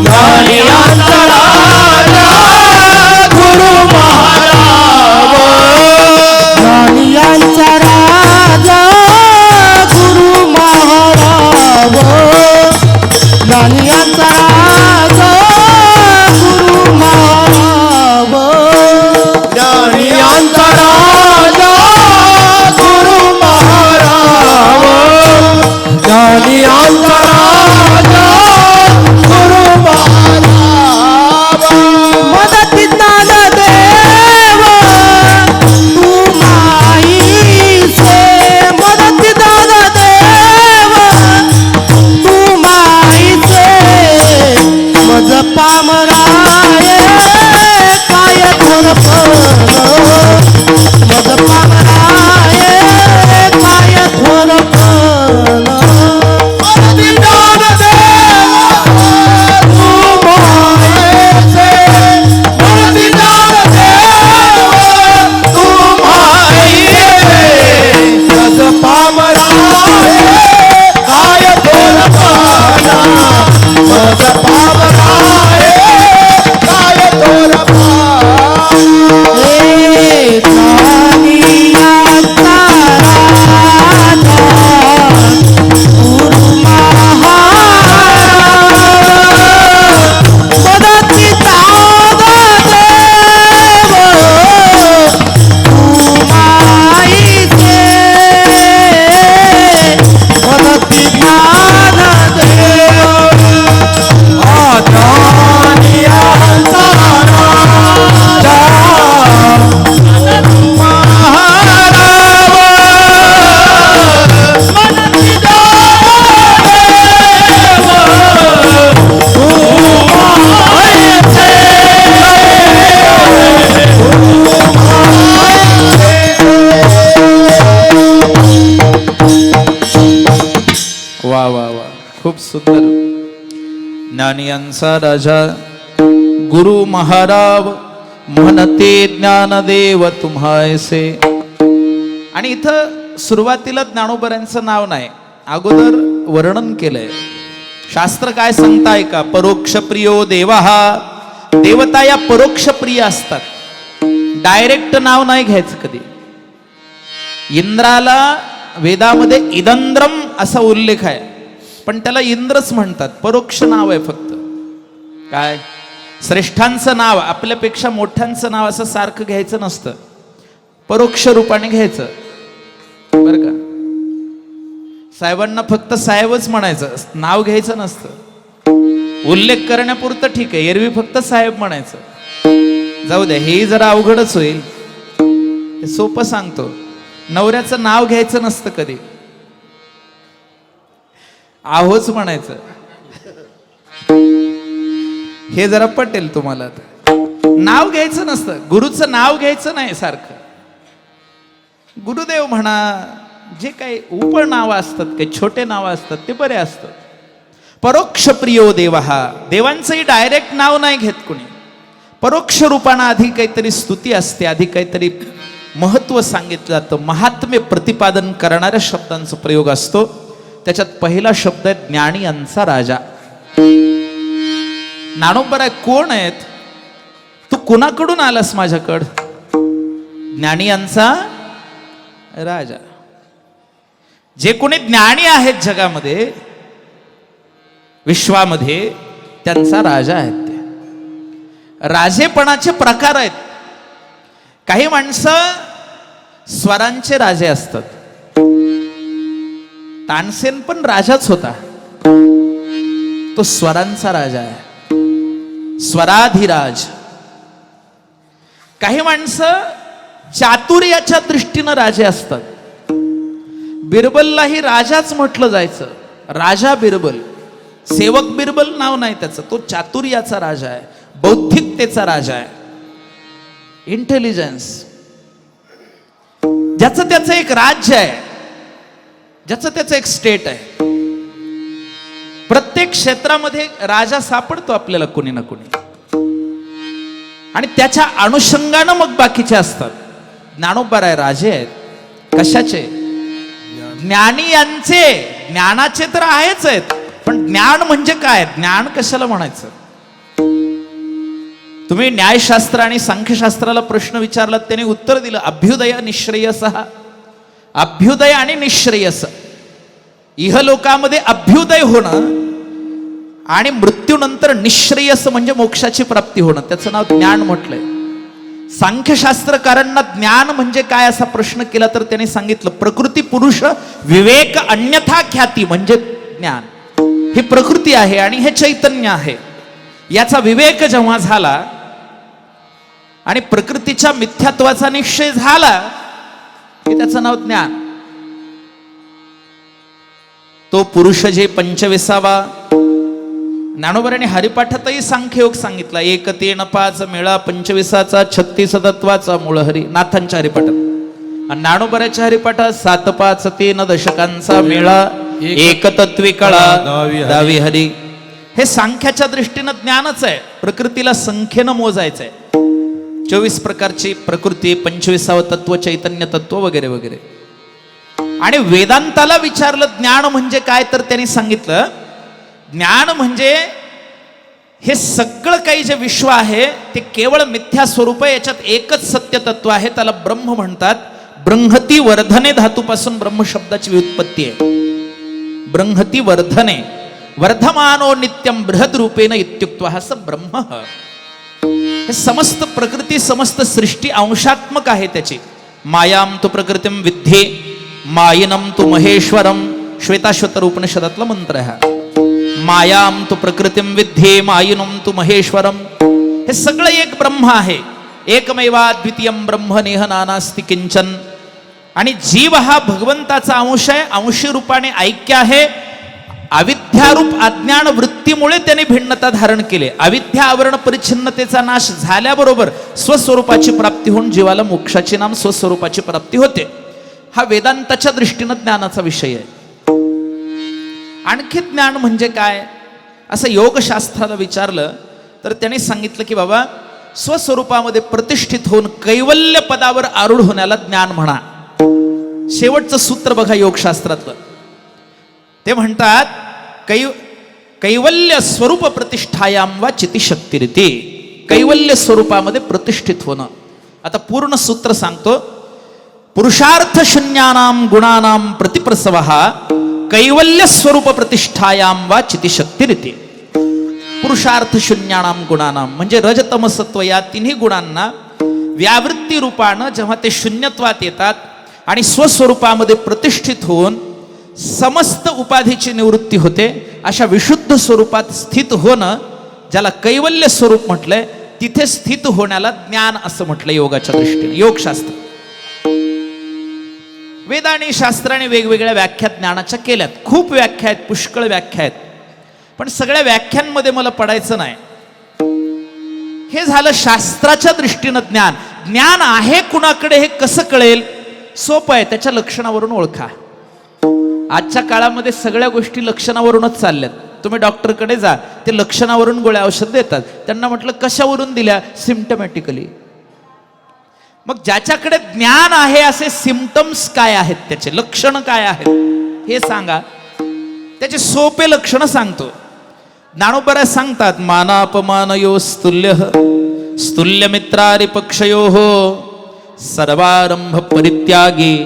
ज्ञानियांचा राजा गुरु महाराज, ज्ञानियांचा राजा गुरु महाराज, ज्ञानियांचा राजा गुरु महाराज, ज्ञानियांचा राजा गुरु महाराज, ज्ञानियांचा राजा गुरु महाराज. मदती ज्ञानदेव तू माईसे, मदती ज्ञानदेव तू माईसे, मज पामराये काय थोरपण, मज पामराये काय थोरपण. मदती ज्ञानदेव सुंदर. ज्ञानियांचा राजा गुरु महाराव म्हणते ज्ञानदेव तुम्हायसे. आणि इथं सुरुवातीला ज्ञानोबरांचं नाव नाही, अगोदर वर्णन केलंय. शास्त्र काय सांगताय का, परोक्ष प्रियो देवा. देवता या परोक्ष प्रिय असतात, डायरेक्ट नाव नाही घ्यायचं कधी. इंद्राला वेदामध्ये इदंद्रम असा उल्लेख आहे, पण त्याला इंद्रच म्हणतात, परोक्ष नाव आहे फक्त. काय श्रेष्ठांचं नाव, आपल्यापेक्षा मोठ्यांचं नाव असं सारखं घ्यायचं नसतं, परोक्ष रूपाने घ्यायचं बरं का. साहेबांना फक्त साहेबच म्हणायचं, नाव घ्यायचं नसतं. उल्लेख करण्यापुरतं ठीक आहे, एरवी फक्त साहेब म्हणायचं. जाऊ द्या, हे जरा अवघडच होईल, ते सोपं सांगतो. नवऱ्याचं नाव घ्यायचं नसतं कधी, आहोच म्हणायचं. हे जरा पटेल तुम्हाला. नाव घ्यायचं नसतं, गुरुचं नाव घ्यायचं नाही सारखं. गुरुदेव म्हणा, जे काही उपनावं असतात, काही छोटे नावं असतात ते बरे असतात. परोक्ष प्रियो देवा. देवांचंही डायरेक्ट नाव नाही घेत कुणी, परोक्ष रूपानं आधी काहीतरी स्तुती असते, आधी काहीतरी महत्व सांगितलं जातं, महात्म्य प्रतिपादन करणाऱ्या शब्दांचा प्रयोग असतो. त्याच्यात पहिला शब्द आहे ज्ञानी यांचा राजा. ज्ञानोबा कोण आहेत, तू कुणाकडून आलास माझ्याकड? ज्ञानी यांचा राजा. जे कोणी ज्ञानी आहेत जगामध्ये, विश्वामध्ये, त्यांचा राजा आहेत ते. राजेपणाचे प्रकार आहेत. काही माणसं स्वरांचे राजे असतात. तानसेन पण राजाच होता, तो स्वरांचा राजा आहे, स्वराधिराज. काही माणसं चातुर्याच्या दृष्टीनं राजे असतात. बिरबललाही राजाच म्हटलं जायचं, राजा बिरबल. सेवक बिरबल नाव नाही त्याचं, तो चातुर्याचा राजा आहे, बौद्धिकतेचा राजा आहे, इंटेलिजन्स. ज्याचं त्याचं एक राज्य आहे, ज्याचं त्याचं एक स्टेट आहे. प्रत्येक क्षेत्रामध्ये राजा सापडतो आपल्याला कोणी ना कोणी, आणि त्याच्या अनुषंगानं मग बाकीचे असतात. ज्ञानोबा राय राजे आहेत. कशाचे? ज्ञानी यांचे. ज्ञानाचे तर आहेच आहेत, पण ज्ञान म्हणजे काय, ज्ञान कशाला म्हणायचं? तुम्ही न्यायशास्त्र आणि सांख्यशास्त्राला प्रश्न विचारलात, त्याने उत्तर दिलं अभ्युदय निश्रेयस. अभ्युदय आणि निश्रेयस. इहलोकामध्ये अभ्युदय होणं आणि मृत्यूनंतर निश्रेयस म्हणजे मोक्षाची प्राप्ती होणं, त्याचं नाव ज्ञान म्हटलंय. सांख्यशास्त्रकारांना ज्ञान म्हणजे काय असा प्रश्न केला तर त्यांनी सांगितलं प्रकृती पुरुष विवेक अन्यथा ख्याती म्हणजे ज्ञान. ही प्रकृती आहे आणि हे चैतन्य आहे. याचा विवेक जेव्हा झाला आणि प्रकृतीच्या मिथ्यात्वाचा निश्चय झाला की त्याचं नाव ज्ञान. तो पुरुष जे 25वा. ज्ञानोबरांनी हरिपाठातही सांख्ययोग सांगितला. एक तेन पाच मेळा 25चा 36 तत्वाचा मूळ हरी. नाथांच्या हरिपाठात. आणि ज्ञानोबराच्या हरिपाठात 7 5 3 दशकांचा मेळा एक तत्वी कळा दावी हरी. हे सांख्याच्या दृष्टीनं ज्ञानच आहे. प्रकृतीला संख्येनं मोजायचं आहे. 24 प्रकारची प्रकृती, 25वा तत्व चैतन्य तत्व वगैरे वगैरे. आणि वेदांताला विचारलं ज्ञान म्हणजे काय, तर त्यांनी सांगितलं ज्ञान म्हणजे हे सगळं काही जे विश्व आहे ते केवळ मिथ्या स्वरूप आहे. याच्यात एकच सत्य तत्व आहे, त्याला ब्रह्म म्हणतात. ब्रह्मती वर्धने धातूपासून ब्रह्म शब्दाची व्युत्पत्ती आहे. ब्रह्मती वर्धने, वर्धमानो नित्यम बृहद रूपेण इत्युक्त्वा असं ब्रह्म. हे समस्त प्रकृती, समस्त सृष्टी अंशात्मक आहे त्याची. मायाम तु प्रकृतीम विद्धे मायिनम तु महेश्वरम. श्वेताश्वतर उपनिषदातला मंत्र आहे हा. मायाम तु प्रकृतीम विद्धे मायिनम तु महेश्वरम. हे सगळं एक ब्रह्म आहे. एकमेवा द्वितीयम ब्रह्म नेह नानास्ति किंचन. आणि जीव हा भगवंताचा अंश आहे, अंशी रूपाने ऐक्य आहे. अविद्यारूप अज्ञान वृत्तीमुळे त्याने भिन्नता धारण केले. अविद्या आवरण परिच्छिन्नतेचा नाश झाल्याबरोबर स्वस्वरूपाची प्राप्ती होऊन जीवाला मोक्षाचे नाम स्वस्वरूपाची प्राप्ती होते. हा वेदांताच्या दृष्टीनं ज्ञानाचा विषय आहे. आणखी ज्ञान म्हणजे काय असं योगशास्त्राला विचारलं तर त्याने सांगितलं की बाबा स्वस्वरूपामध्ये प्रतिष्ठित होऊन कैवल्य पदावर आरूढ होण्याला ज्ञान म्हणा. शेवटचं सूत्र बघा योगशास्त्रातलं. ते म्हणतात कैवल्य स्वरूप प्रतिष्ठायाम वा चितिशक्तिरिती. कैवल्य स्वरूपामध्ये प्रतिष्ठित होणं. आता पूर्ण सूत्र सांगतो. पुरुषार्थ शून्यानाम गुणानाम प्रतिप्रसवः कैवल्य स्वरूप प्रतिष्ठायाम वा चितिशक्तिरिती. पुरुषार्थ शून्यानाम गुणानाम म्हणजे रजतम सत्व या तिन्ही गुणांना व्यावृत्ती रूपानं जेव्हा ते शून्यत्वात येतात आणि स्वस्वरूपामध्ये प्रतिष्ठित होऊन समस्त उपाधीची निवृत्ती होते, अशा विशुद्ध स्वरूपात स्थित होणं ज्याला कैवल्य स्वरूप म्हटलंय, तिथे स्थित होण्याला ज्ञान असं म्हटलं योगाच्या दृष्टीने. योगशास्त्र वेद आणि शास्त्राने वेगवेगळ्या व्याख्या ज्ञानाच्या केल्यात. खूप व्याख्या आहेत, पुष्कळ व्याख्या आहेत, पण सगळ्या व्याख्यांमध्ये मला पडायचं नाही. हे झालं शास्त्राच्या दृष्टीनं ज्ञान. ज्ञान आहे कुणाकडे हे कसं कळेल? सोपं आहे, त्याच्या लक्षणावरून ओळखा. आजच्या काळामध्ये सगळ्या गोष्टी लक्षणावरूनच चालल्यात. तुम्ही डॉक्टरकडे जा, ते लक्षणावरून गोळ्या औषध देतात. त्यांना म्हटलं कशावरून दिल्या? सिम्टमॅटिकली. मग ज्याच्याकडे ज्ञान आहे असे सिम्पटम्स काय आहेत, त्याचे लक्षण काय आहेत हे सांगा. त्याचे सोपे लक्षण सांगतो. ज्ञानोबराय सांगतात मानापमानयो स्तुल्य स्तुल्य मित्रारी पक्षयो सर्वारंभ परित्यागी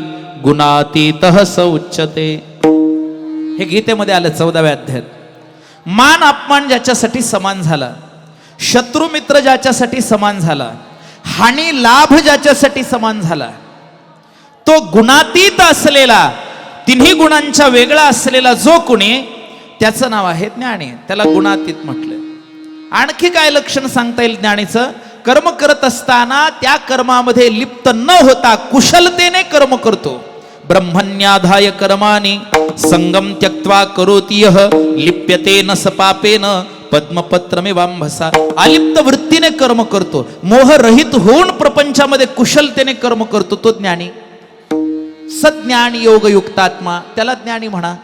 गुणातीतः स उच्यते. हे गीतेमध्ये आलं 14व्या अध्यायात. मान अपमान ज्याच्यासाठी समान झाला, शत्रू मित्र ज्याच्यासाठी समान झाला, हानी लाभ ज्याच्यासाठी समान झाला, तो गुणातीत असलेला, तिन्ही गुणांच्या वेगळा असलेला जो कुणी, त्याचं नाव आहे ज्ञानी. त्याला गुणातीत म्हटलं. आणखी काय लक्षण सांगता येईल ज्ञानीचं? कर्म करत असताना त्या कर्मामध्ये लिप्त न होता कुशलतेने कर्म करतो. ब्रह्मण्याधाय कर्माणि संगम त्यक्त्वा करोति यः लिप्यते न सपापेन पद्मपत्रमिवांभसा. अलिप्त वृत्तीने कर्म करतो, मोहरहित होऊन प्रपंचामध्ये कुशलतेने कर्म करतो, तो ज्ञानी. सज्ञान योगयुक्तात्मा, त्याला ज्ञानी म्हणा.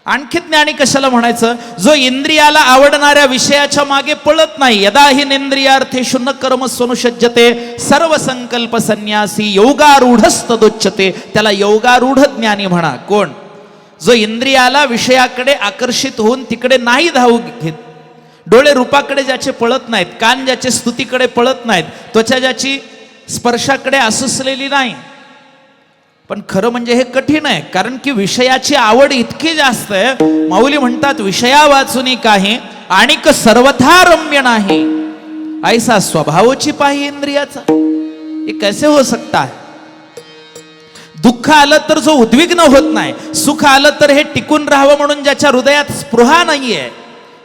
आणखी ज्ञानी कशाला म्हणायचं? जो इंद्रियाला आवडणाऱ्या विषयाच्या मागे पळत नाही. यदा हि नेंद्रियार्थेषु न कर्म स्वनुषज्यते सर्व संकल्प संन्यासी योगारूढस्तदोच्यते. त्याला योगारूढ ज्ञानी म्हणा. कोण? जो इंद्रियाला विषयाकडे आकर्षित होऊन तिकडे नाही धावू घेत. डोळे रूपाकडे ज्याचे पळत नाहीत, कान ज्याचे स्तुतीकडे पळत नाहीत, त्वचा ज्याची स्पर्शाकडे आसुसलेली नाही. पण खरं म्हणजे हे कठीण आहे, कारण की विषयाची आवड इतकी जास्त आहे. माऊली म्हणतात विषया वाचुनी काही आणिक सर्वथा रम्य नाही, ऐसा स्वभावची पाही इंद्रियाचा. हे कैसे हो सकता है? दुःख आलं तर जो उद्विग्न होत नाही, सुख आलं तर हे टिकून राहावं म्हणून ज्याच्या हृदयात स्पृहा नाहीये.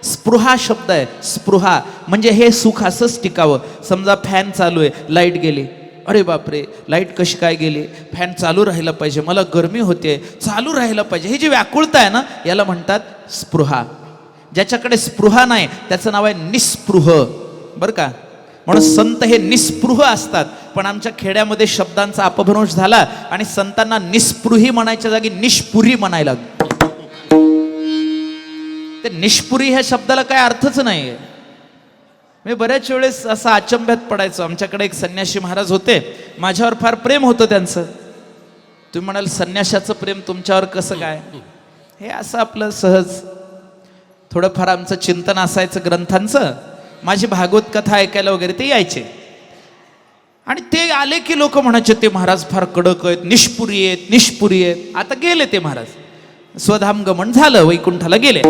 स्पृहा शब्द आहे. स्पृहा म्हणजे हे सुख असंच टिकावं. समजा फॅन चालू आहे, लाईट गेली, अरे बापरे लाईट कशी काय गेली, फॅन चालू राहिला पाहिजे, मला गरमी होते, चालू राहिला पाहिजे, ही जी व्याकुळता आहे ना, याला म्हणतात स्पृहा. ज्याच्याकडे स्पृहा नाही त्याचं नाव आहे निस्पृह. बरं का? म्हणून संत हे निस्पृह असतात. पण आमच्या खेड्यामध्ये शब्दांचा अपभ्रंश झाला आणि संतांना निस्पृही म्हणायच्या जागी निष्पुरी म्हणायला. ते निष्पुरी ह्या शब्दाला काय अर्थच नाहीये. मी बऱ्याच वेळेस असं अचंब्यात पडायचो. आमच्याकडे एक संन्यासी महाराज होते, माझ्यावर फार प्रेम होतं त्यांचं. तुम्ही म्हणाल संन्याशाचं प्रेम तुमच्यावर कसं काय? हे असं आपलं सहज थोडंफार आमचं चिंतन असायचं ग्रंथांचं. माझी भागवत कथा ऐकायला वगैरे ते यायचे आणि ते आले की लोक म्हणायचे ते महाराज फार कडक आहेत, निष्पुरी आहेत, निष्पुरी आहेत. आता गेले ते महाराज, स्वधाम गमन झालं, वैकुंठाला गेले.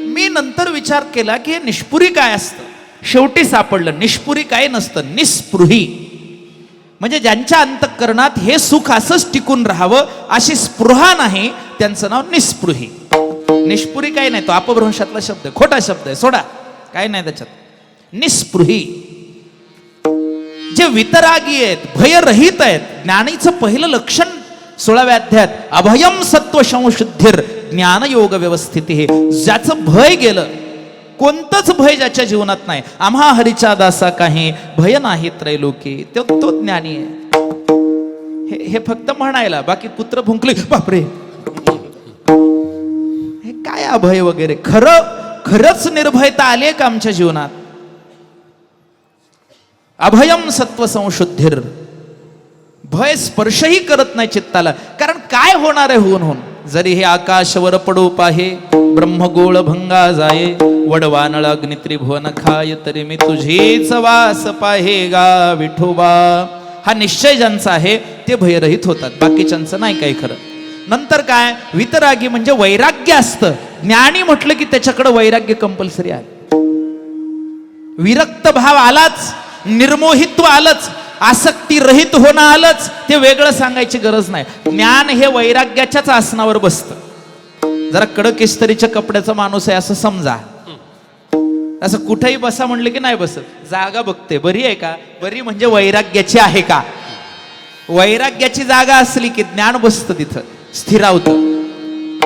मी नंतर विचार केला की हे निष्पुरी काय असतं. शेवटी सापडलं निष्पुरी काय नसतं, निस्पृही. म्हणजे ज्यांच्या अंतःकरणात हे सुख असंच टिकून राहावं अशी स्पृहा नाही, त्यांचं नाव निस्पृही. निष्पुरी काय नाही, तो अपभ्रंशातला शब्द आहे, खोटा शब्द आहे, सोडा, काय नाही त्याच्यात. निस्पृही जे वितरागी आहेत, भयरहित आहेत. ज्ञानीचं पहिलं लक्षण 16व्या अध्यायात अभयम सत्व संशुद्धीर ज्ञानयोग व्यवस्थिती. हे ज्याचं भय गेलं, कोणतंच भय ज्याच्या जीवनात नाही, आम्हा हरीच्या दासा काही भय नाही त्रैलोकी, तो ज्ञानी आहे. हे फक्त म्हणायला, बाकी कुत्र भुंकले बापरे, हे काय अभय वगैरे. खरंच निर्भयता आली का आमच्या जीवनात? अभयम सत्व संशुद्धीर. भय स्पर्शही करत नाही चित्ताला. कारण काय होणार आहे होऊन होऊन? जरी हे आकाशवर पडो पाहे, ब्रह्मगोळ भंगा जाये, वडवानळ अग्नित्रिभुवन खाय, तरी मी तुझीच वास पाहे गा विठोबा. हा निश्चय ज्यांचा आहे ते भयरहित होतात, बाकीच्यांचं नाही काही खरं. नंतर काय? वितरागी म्हणजे वैराग्य असतं. ज्ञानी म्हटलं की त्याच्याकडे वैराग्य कंपल्सरी आहे. विरक्त भाव आलाच, निर्मोहित्व आलंच, आसक्ती रहित होणं आलंच. ते वेगळं सांगायची गरज नाही. ज्ञान हे वैराग्याच्याच आसनावर बसतं. जरा कडक इस्त्रीच्या कपड्याचा माणूस आहे असं समजा. असं कुठेही बसा म्हणलं की नाही बसत. जागा बघते, बरी आहे का? बरी म्हणजे वैराग्याची आहे का? वैराग्याची जागा असली की ज्ञान बसतं तिथं, स्थिरावतं.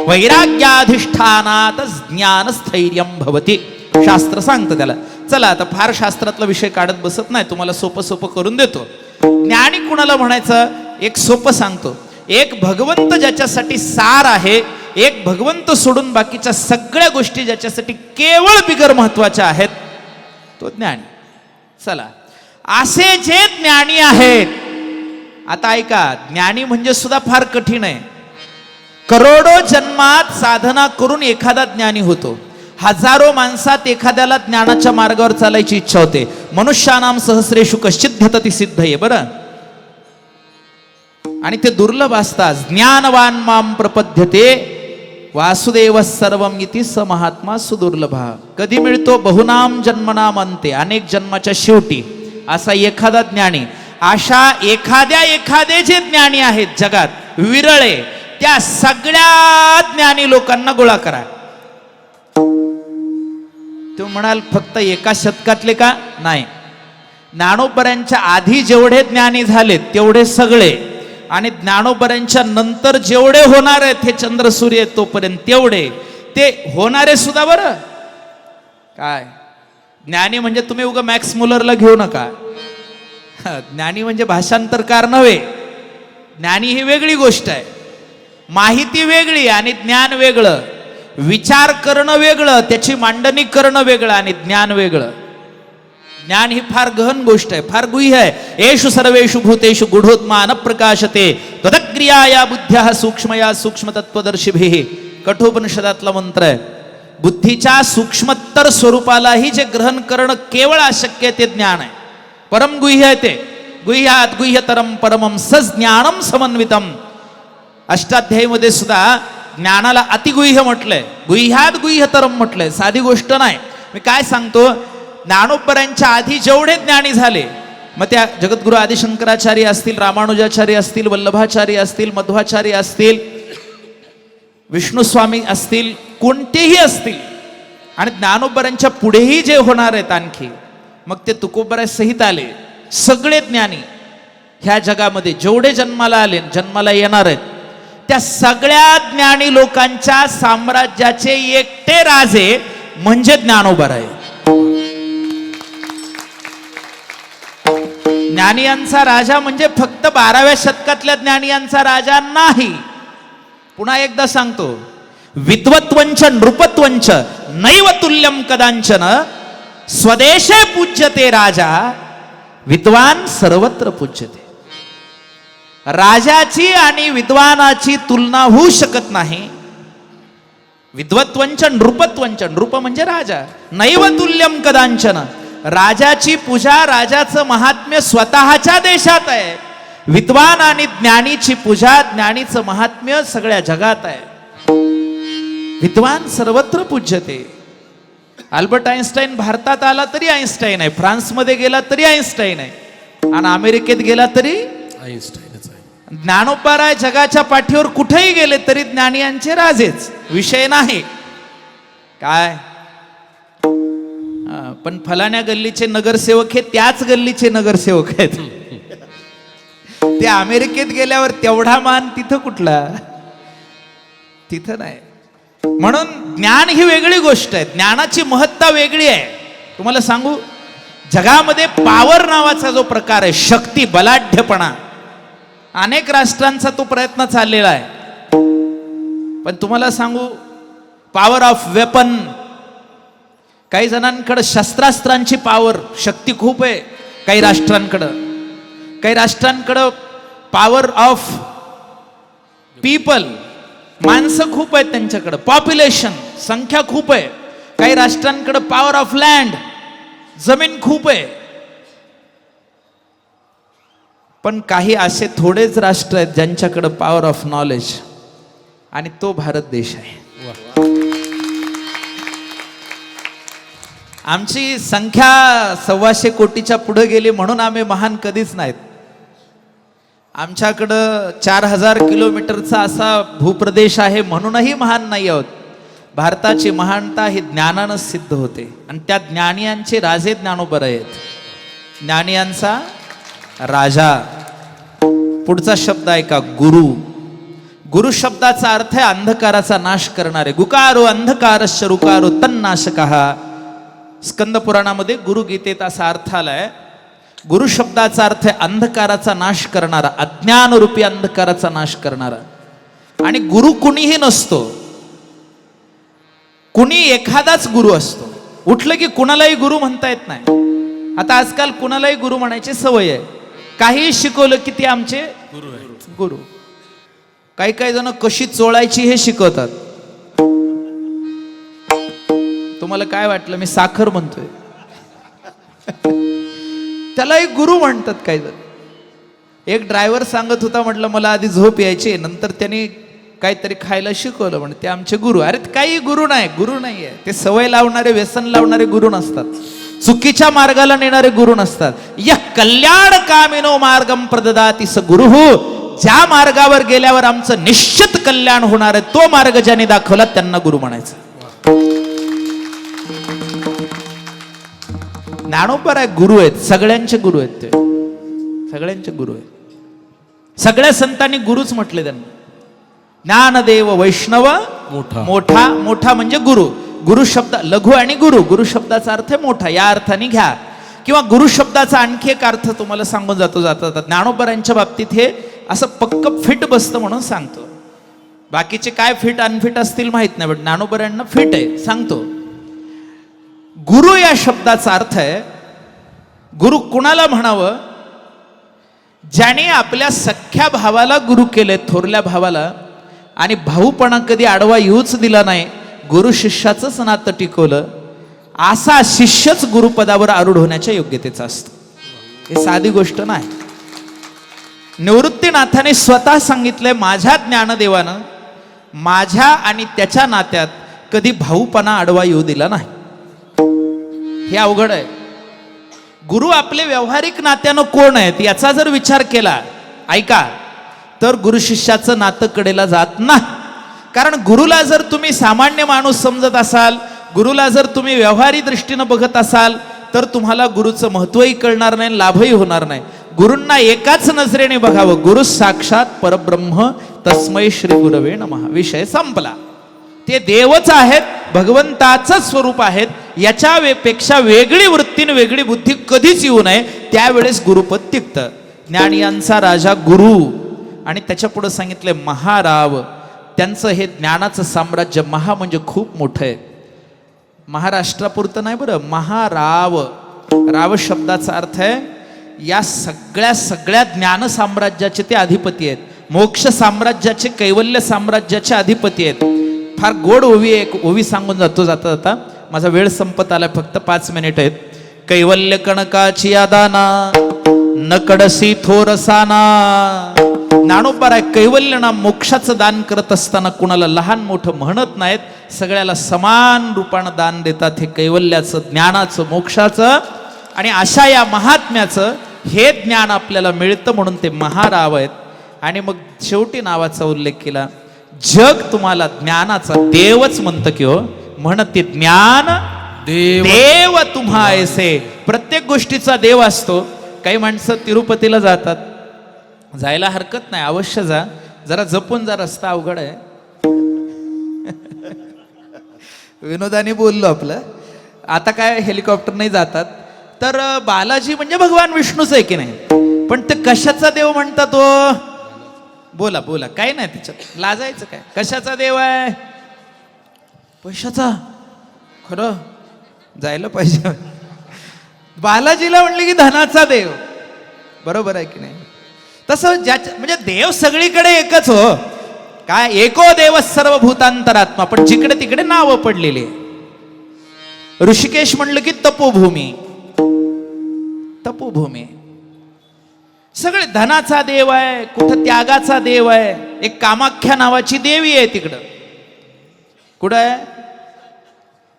वैराग्याधिष्ठानात ज्ञान स्थैर्यम भवती. शास्त्र सांगतं त्याला. चला आता फार शास्त्रातला विषय काढत बसत नाही, तुम्हाला सोपं सोपं करून देतो. ज्ञानी कुणाला म्हणायचं? एक सोपं सांगतो. एक भगवंत ज्याच्यासाठी सार आहे, एक भगवंत सोडून बाकीच्या सगळ्या गोष्टी ज्याच्यासाठी केवळ बिगर महत्वाच्या आहेत, तो ज्ञानी. चला, असे जे ज्ञानी आहेत, आता ऐका, ज्ञानी म्हणजे सुद्धा फार कठीण आहे. करोडो जन्मात साधना करून एखादा ज्ञानी होतो. हजारो माणसात एखाद्याला ज्ञानाच्या मार्गावर चालायची इच्छा होते. मनुष्यानाम सहस्रेषु कश्चित् घटति सिद्धये. बरं, आणि ते दुर्लभ असतात. ज्ञानवान माम प्रपद्यते वासुदेव सर्वम इति स महात्मा सुदुर्लभा. कधी मिळतो? बहुनाम जन्मनाम अंते. अनेक जन्माच्या शेवटी असा एखादा ज्ञानी. अशा एखादे जे ज्ञानी आहेत जगात विरळे, त्या सगळ्या ज्ञानी लोकांना गोळा करा. तुम्ही म्हणाल फक्त एका शतकातले का? नाही, ज्ञानोबऱ्यांच्या आधी जेवढे ज्ञानी झालेत तेवढे सगळे, आणि ज्ञानोबऱ्यांच्या नंतर जेवढे होणार आहेत हे चंद्र सूर्य तोपर्यंत तेवढे, ते होणारे सुद्धा. बरं काय ज्ञानी म्हणजे तुम्ही उगा मॅक्स मुलरला घेऊ नका. ज्ञानी म्हणजे भाषांतरकार नव्हे. ज्ञानी ही वेगळी गोष्ट आहे. माहिती वेगळी आणि ज्ञान वेगळं. विचार करणं वेगळं, त्याची मांडणी करणं वेगळं, आणि ज्ञान वेगळं. ज्ञान ही फार गहन गोष्ट आहे, फार गुह्य आहे. येषु सर्वेषु भूतेषु गुढोत्मान प्रकाशते तदक्रियाया बुद्ध्या सूक्ष्मया सूक्ष्मतत्वदर्शिभिः. कठोपनिषदातला मंत्र आहे. बुद्धीच्या सूक्ष्मतर स्वरूपालाही जे ग्रहण करणं केवळ अशक्य आहे ते ज्ञान आहे. परम गुह्य आहे ते. गुह्यात गुह्यतरम परमम सज्ञानम समन्वितम. अष्टाध्यायीमध्ये सुद्धा ज्ञानाला अतिगुह्य म्हटलंय, गुह्यात गुह्यतरम म्हटलंय. साधी गोष्ट नाही. मी काय सांगतो, ज्ञानोबऱ्यांच्या आधी जेवढे ज्ञानी झाले, मग त्या जगद्गुरु आदिशंकराचार्य असतील, रामानुजाचार्य असतील, वल्लभाचार्य असतील, मध्वाचार्य असतील, विष्णुस्वामी असतील, कोणतेही असतील, आणि ज्ञानोबऱ्यांच्या पुढेही जे होणार आहेत आणखी, मग ते तुकोबराय सहित आले. सगळे ज्ञानी ह्या जगामध्ये जेवढे जन्माला आले, जन्माला येणार आहेत, त्या सगळ्या ज्ञानी लोकांच्या साम्राज्याचे एकटे राजे म्हणजे ज्ञानोबराय. ज्ञानियांचा राजा म्हणजे फक्त 12व्या शतकातल्या ज्ञानियांचा राजा नाही. पुन्हा एकदा सांगतो, विद्वत्वंच नृपत्वंच नैव तुल्यम कदांचन. स्वदेशे पूज्यते राजा, विद्वान सर्वत्र पूज्यते. राजाची आणि विद्वानाची तुलना होऊ शकत नाही. विद्वत्वंच नृपत्वंच, नृप म्हणजे राजा, नैव तुल्यम कदांचन. राजाची पूजा, राजाचं महात्म्य स्वतःच्या देशात आहे. विद्वान आणि ज्ञानीची पूजा, ज्ञानीचं महात्म्य सगळ्या जगात आहे. विद्वान सर्वत्र पूज्यते. अल्बर्ट आइन्स्टाईन भारतात आला तरी आइन्स्टाईन आहे, फ्रान्समध्ये गेला तरी आइन्स्टाईन आहे, आणि अमेरिकेत गेला तरी आइन्स्टाईनच आहे. ज्ञानोबराय जगाच्या पाठीवर कुठेही गेले तरी ज्ञानियांचे राजेच, विषय नाही. काय पण फलाण्या गल्लीचे नगरसेवक हे त्याच गल्लीचे नगरसेवक आहेत. ते अमेरिकेत गेल्यावर तेवढा मान तिथं कुठला? तिथं नाही. म्हणून ज्ञान ही वेगळी गोष्ट आहे. ज्ञानाची महत्ता वेगळी आहे. तुम्हाला सांगू, जगामध्ये पॉवर नावाचा जो प्रकार आहे, शक्ती, बलाढ्यपणा, अनेक राष्ट्रांचा तो प्रयत्न चाललेला आहे. पण तुम्हाला सांगू, पॉवर ऑफ वेपन. काही जणांकडे शस्त्रास्त्रांची पॉवर शक्ती खूप आहे. काही राष्ट्रांकडं पॉवर ऑफ पीपल, माणसं खूप आहेत त्यांच्याकडे, पॉप्युलेशन संख्या खूप आहे. काही राष्ट्रांकडे पॉवर ऑफ लँड, जमीन खूप आहे. पण काही असे थोडेच राष्ट्र आहेत ज्यांच्याकडे पॉवर ऑफ नॉलेज, आणि तो भारत देश आहे. आमची संख्या 125 कोटीच्या पुढे गेली म्हणून आम्ही महान कधीच नाहीत. आमच्याकडं 4000 किलोमीटरचा असा भूप्रदेश आहे म्हणूनही महान नाही आहोत. भारताची महानता ही ज्ञानानं सिद्ध होते, आणि त्या ज्ञानियांचे राजे ज्ञानोबर आहेत. ज्ञानियांचा राजा. पुढचा शब्द आहे का गुरु. गुरु शब्दाचा अर्थ आहे अंधकाराचा नाश करणारे. गुकारो अंधकारश्च रुकारो तन्नाशकः. स्कंद पुराणामध्ये गुरु गीतेत असा अर्थ आलाय. गुरु शब्दाचा अर्थ आहे अंधकाराचा नाश करणारा, अज्ञान रूपी अंधकाराचा नाश करणारा. आणि गुरु कुणीही नसतो, कुणी एखादाच गुरु असतो. उठलं की कुणालाही गुरु म्हणता येत नाही. आता आजकाल कुणालाही गुरु म्हणायची सवय आहे. काही शिकवलं की ते आमचे गुरु. काही काही जण कशी चोळायची हे शिकवतात. तुम्हाला काय वाटलं मी साखर म्हणतोय? त्यालाही गुरु म्हणतात काही जण. एक ड्रायव्हर सांगत होता, म्हटलं मला आधी झोप यायची, नंतर त्यांनी काहीतरी खायला शिकवलं, म्हणजे ते आमचे गुरु. अरे काही गुरु नाहीये. ते सवय लावणारे, व्यसन लावणारे गुरु नसतात. चुकीच्या मार्गाला नेणारे गुरु नसतात. या कल्याण कामिनो मार्गम प्रददाति स गुरुः. ज्या मार्गावर गेल्यावर आमचं निश्चित कल्याण होणार आहे तो मार्ग ज्याने दाखवला त्यांना गुरु म्हणायचं. ज्ञानोबर आहे, गुरु आहेत, सगळ्यांचे गुरु आहेत ते. सगळ्यांचे गुरु आहेत. सगळ्या संतांनी गुरुच म्हटले त्यांना. ज्ञानदेव वैष्णव मोठा. मोठा म्हणजे गुरु. गुरु शब्द लघु आणि गुरु शब्दाचा अर्थ आहे मोठा, या अर्थाने घ्या. किंवा गुरु शब्दाचा आणखी एक अर्थ तुम्हाला सांगून जाता ज्ञानोबरांच्या बाबतीत हे असं पक्क फिट बसतं म्हणून सांगतो. बाकीचे काय फिट अनफिट असतील माहित नाही, पण ज्ञानोबरांना फिट आहे सांगतो. गुरु या शब्दाचा अर्थ आहे, गुरु कुणाला म्हणावं? ज्याने आपल्या सख्या भावाला गुरु केले, थोरल्या भावाला, आणि भाऊपणा कधी आडवा येऊच दिला नाही, गुरु शिष्याचंच नातं टिकवलं, असा शिष्यच गुरुपदावर आरूढ होण्याच्या योग्यतेचा असतो. हे साधी गोष्ट नाही. निवृत्तीनाथाने स्वतः सांगितलंय, माझ्या ज्ञानदेवानं माझ्या आणि त्याच्या नात्यात कधी भाऊपणा आडवा येऊ दिला नाही. हे अवघड आहे. गुरु आपले व्यावहारिक नात्यानं कोण आहेत याचा जर विचार केला, ऐका, तर गुरु शिष्याचं नातं कडेला जात नाही. कारण गुरुला जर तुम्ही सामान्य माणूस समजत असाल, गुरुला जर तुम्ही व्यवहारी दृष्टीनं बघत असाल, तर तुम्हाला गुरुचं महत्वही कळणार नाही, लाभही होणार नाही. गुरूंना एकाच नजरेने बघावं. गुरु साक्षात परब्रह्म तस्मै श्री गुरवे नमः. विषय संपला. ते देवच आहेत, भगवंताचं स्वरूप आहेत. याच्या पेक्षा वेगळी वृत्तीने वेगळी बुद्धी कधीच येऊ नये. त्यावेळेस गुरुपद टिकतं. ज्ञानियांचा राजा गुरु. आणि त्याच्या पुढे सांगितले महाराव. त्यांचं हे ज्ञानाचं साम्राज्य, महा म्हणजे खूप मोठं आहे. महाराष्ट्रापुरतं नाही बरं, महाराव. राव शब्दाचा अर्थ आहे या सगळ्या ज्ञान साम्राज्याचे ते अधिपती आहेत. मोक्ष साम्राज्याचे, कैवल्य साम्राज्याचे अधिपती आहेत. फार गोड ओवी, एक ओवी सांगून जाता जाता. माझा वेळ संपत आला, फक्त 5 मिनिट आहेत. कैवल्य कणकाची आदाना न कडसी थोरसाना. ज्ञानोबर आहे, कैवल्य ना मोक्षाचं दान करत असताना कुणाला लहान मोठं म्हणत नाहीत, सगळ्याला समान रूपानं दान देतात. हे कैवल्याचं, ज्ञानाचं, मोक्षाचं आणि अशा या महात्म्याचं हे ज्ञान आपल्याला मिळतं म्हणून ते महाराव आहेत. आणि मग शेवटी नावाचा उल्लेख केला. जग तुम्हाला ज्ञानाचा देवच म्हणतं की हो, म्हणते ज्ञान देव तुम्हा ऐसे. प्रत्येक गोष्टीचा देव असतो. काही माणसं तिरुपतीला जातात, जायला हरकत नाही, अवश्य जा, जरा जपून जा, रस्ता अवघड आहे. विनोदाने बोललो आपलं. आता काय हेलिकॉप्टर नाही जातात, तर बालाजी म्हणजे भगवान विष्णूच आहे की नाही, पण ते कशाचा देव म्हणतात तो? बोला बोला, काय नाही त्याच्यात लाजायचं काय. कशाचा देव आहे? पैशाचा खरं जायला पाहिजे. बालाजीला म्हणले की धनाचा देव, बरोबर आहे की नाही? तसं म्हणजे देव सगळीकडे एकच हो. काय एको देव सर्व भूतांतरात्मा, पण जिकडे तिकडे नावं पडलेली. ऋषिकेश म्हणलं की तपोभूमी, तपोभूमी. सगळे धनाचा देव आहे, कुठं त्यागाचा देव आहे. एक कामाख्या नावाची देवी आहे तिकडं. कुठं आहे?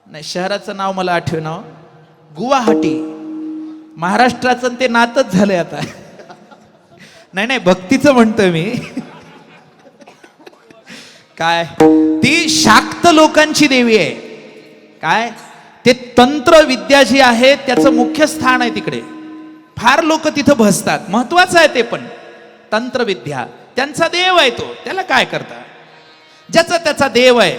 नाही, शहराचं नाव मला आठवेना. गुवाहाटी. महाराष्ट्राचं ते नातच झालंय आता. नाही नाही, भक्तीचं म्हणतोय मी. काय ती शाक्त लोकांची देवी आहे. काय ते तंत्र विद्या जी आहे त्याचं मुख्य स्थान आहे तिकडे. फार लोक तिथं भसतात. महत्वाचं आहे ते, पण तंत्रविद्या त्यांचा देव आहे तो. त्याला काय करता, ज्याचा त्याचा देव आहे.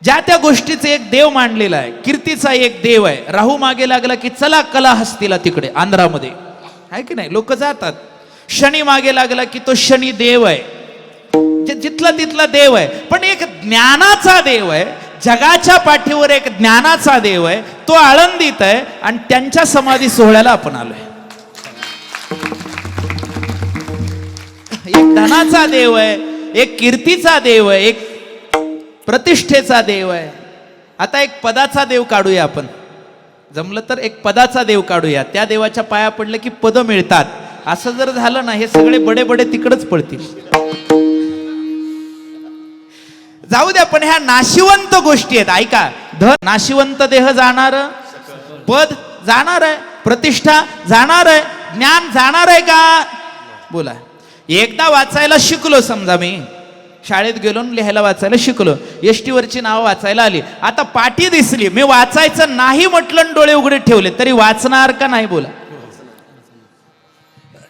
ज्या त्या गोष्टीचे एक देव मांडलेला आहे. कीर्तीचा एक देव आहे. राहू मागे लागला की चला कला हस्तीला तिकडे आंध्रामध्ये आहे की नाही, लोक जातात. शनी मागे लागला की तो शनी देव आहे. जिथला तिथला देव आहे. पण एक ज्ञानाचा देव आहे. जगाच्या पाठीवर एक ज्ञानाचा देव आहे. तो आळंदीत आहे आणि त्यांच्या समाधी सोहळ्याला आपण आलोय. एक धनाचा देव आहे, एक कीर्तीचा देव आहे, एक प्रतिष्ठेचा देव आहे. आता एक पदाचा देव काढूया आपण. जमलं तर एक पदाचा देव काढूया. त्या देवाच्या पाया पडलं की पद मिळतात. असं जर झालं ना, हे सगळे बडे बडे तिकडच पडतील. जाऊ द्या, पण ह्या नाशिवंत गोष्टी आहेत. ऐका, धन नाशिवंत, देह जाणार, पद जाणार आहे, प्रतिष्ठा जाणार आहे, ज्ञान जाणार आहे का? बोला. एकदा वाचायला शिकलो, समजा मी शाळेत गेलो लिहायला वाचायला शिकलो, एसटी वरची नावं वाचायला आली. आता पाटी दिसली, मी वाचायचं नाही म्हटलं, डोळे उघडे ठेवले, तरी वाचणार का नाही? बोला.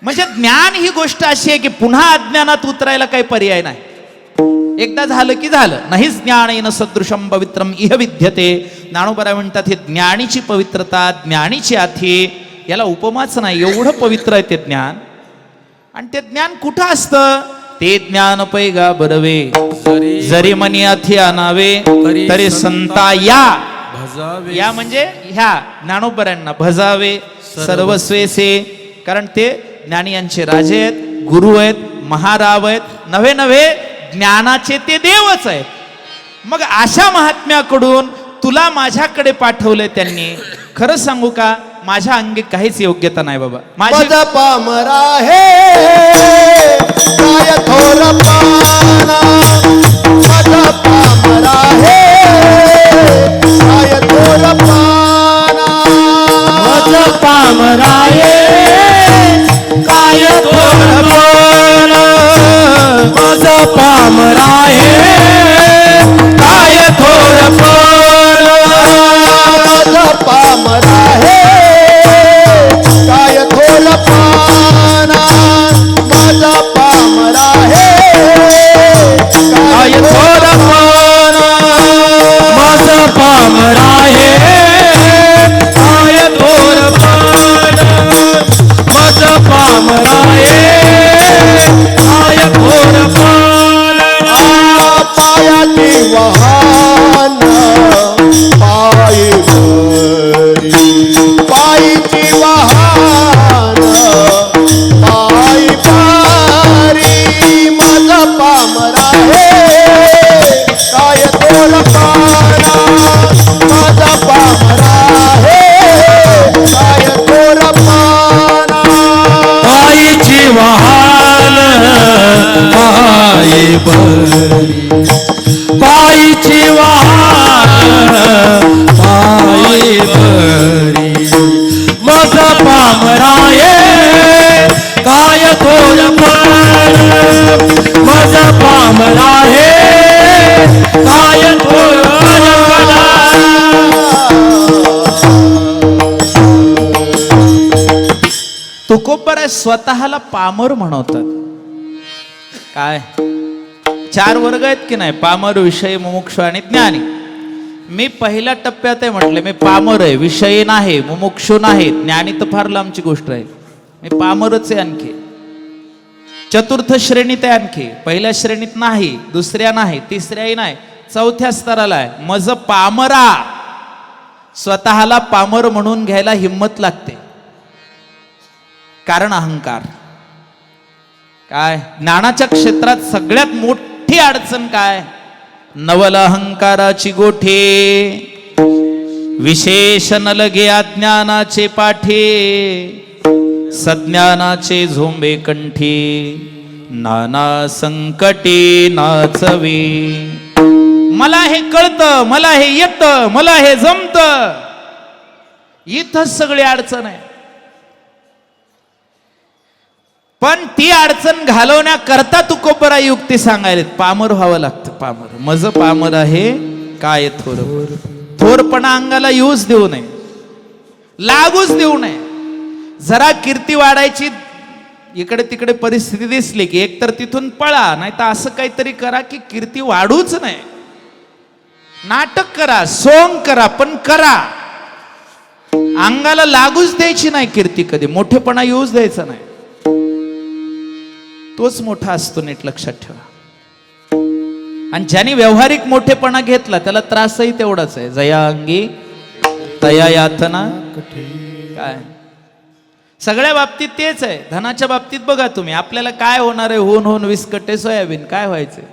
म्हणजे ज्ञान ही गोष्ट अशी आहे की पुन्हा अज्ञानात उतरायला काही पर्याय नाही. एकदा झालं की झालं. नाहीच ज्ञानेन सदृशम पवित्रम इह विद्यते. ज्ञानोबा म्हणतात हे ज्ञानीची पवित्रता, ज्ञानीची आथी, याला उपमाच नाही. एवढं पवित्र आहे ते ज्ञान. आणि ते ज्ञान कुठं असतं? ते ज्ञान पैगा बरवे, जरी मनी अथी आणावे, तरी संता या म्हणजे ह्या ज्ञानोबऱ्यांना भजावे सर्वस्वेसे. कारण ते ज्ञानी यांचे राजे आहेत, गुरु आहेत, महाराव आहेत, नवे नवे ज्ञानाचे ते देवच आहेत. मग अशा महात्म्याकडून तुला माझ्याकडे पाठवलंय त्यांनी. खरं सांगू का, माझ्या अंगी काहीच योग्यता नाही बाबा. माझी पामरा हे काय थोर पाना, माझा पामरा हे काय थोर पाना, माझा पामरा हे काय थोर पाना, माझा पामरा हे काय थोर पाना, माझा पामरा हे काय थोर पाना, माझा पामरा हे काय थोर पाना, माझा पामरा हे काय थोर पाना, माझा पामरा हे काय थोर पाना. पायाची वाहन पायी भरी, पायीची वाहन पायी भारी, माझा पामरा हे काय थोर पाना, माझा पामरा हे काय थोर पाना. पायीची वाहन पायी भरी, पायीची वाहन पायी भरी, माझा पामरा हे काय थोर पाना, माझा पामरा हे काय थोर पाना. तुकोबर स्वतःला पामर म्हणवतात. काय 4 वर्ग आहेत की नाही, पामर, विषय, मुमुक्षु आणि ज्ञानी. मी पहिल्या टप्प्यात आहे म्हटलं, मी पामर आहे, विषयी नाही, मुमुक्षु नाही, ज्ञानी तर फार लांबची गोष्ट आहे. मी पामरच आहे. आणखी चतुर्थ श्रेणीत आहे. आणखी पहिल्या श्रेणीत नाही, दुसऱ्या नाही, तिसऱ्याही नाही, चौथ्या स्तराला आहे मज पामरा. स्वतःला पामर म्हणून घ्यायला हिम्मत लागते, कारण अहंकार. काय ज्ञानाच्या क्षेत्रात सगळ्यात मोठी अडचण काय? नवल अहंकाराची गोठे, विशेषण लगे अज्ञानाचे पाठे, सज्ञानाचे झोंबे कंठी, नाना संकटे नाचवे. मला हे कळतं, मला हे येतं, मला हे जमतं, इथं सगळी अडचण आहे. पण ती अडचण घालवण्याकरता तुकोबरा युक्ती सांगायला पामर व्हावं लागतं. पामर मज पामर आहे काय थोर. थोरपणा अंगाला यूज देऊ नये, लागूच देऊ नये. जरा कीर्ती वाढायची इकडे तिकडे परिस्थिती दिसली की एकतर तिथून पळा, नाही तर असं काहीतरी करा की कीर्ती वाढूच नाही. नाटक करा, सोंग करा, पण करा. अंगाला लागूच द्यायची नाही कीर्ती कधी. मोठेपणा यूज द्यायचा नाही, तोच मोठा असतो. नीट लक्षात ठेवा. आणि ज्याने व्यावहारिक मोठेपणा घेतला त्याला त्रासही तेवढाच आहे. जया अंगी तया यातना. काय सगळ्या बाबतीत तेच आहे. धनाच्या बाबतीत बघा तुम्ही, आपल्याला काय होणार आहे? होऊन होऊन विस्कटे सोयाबीन. काय व्हायचंय?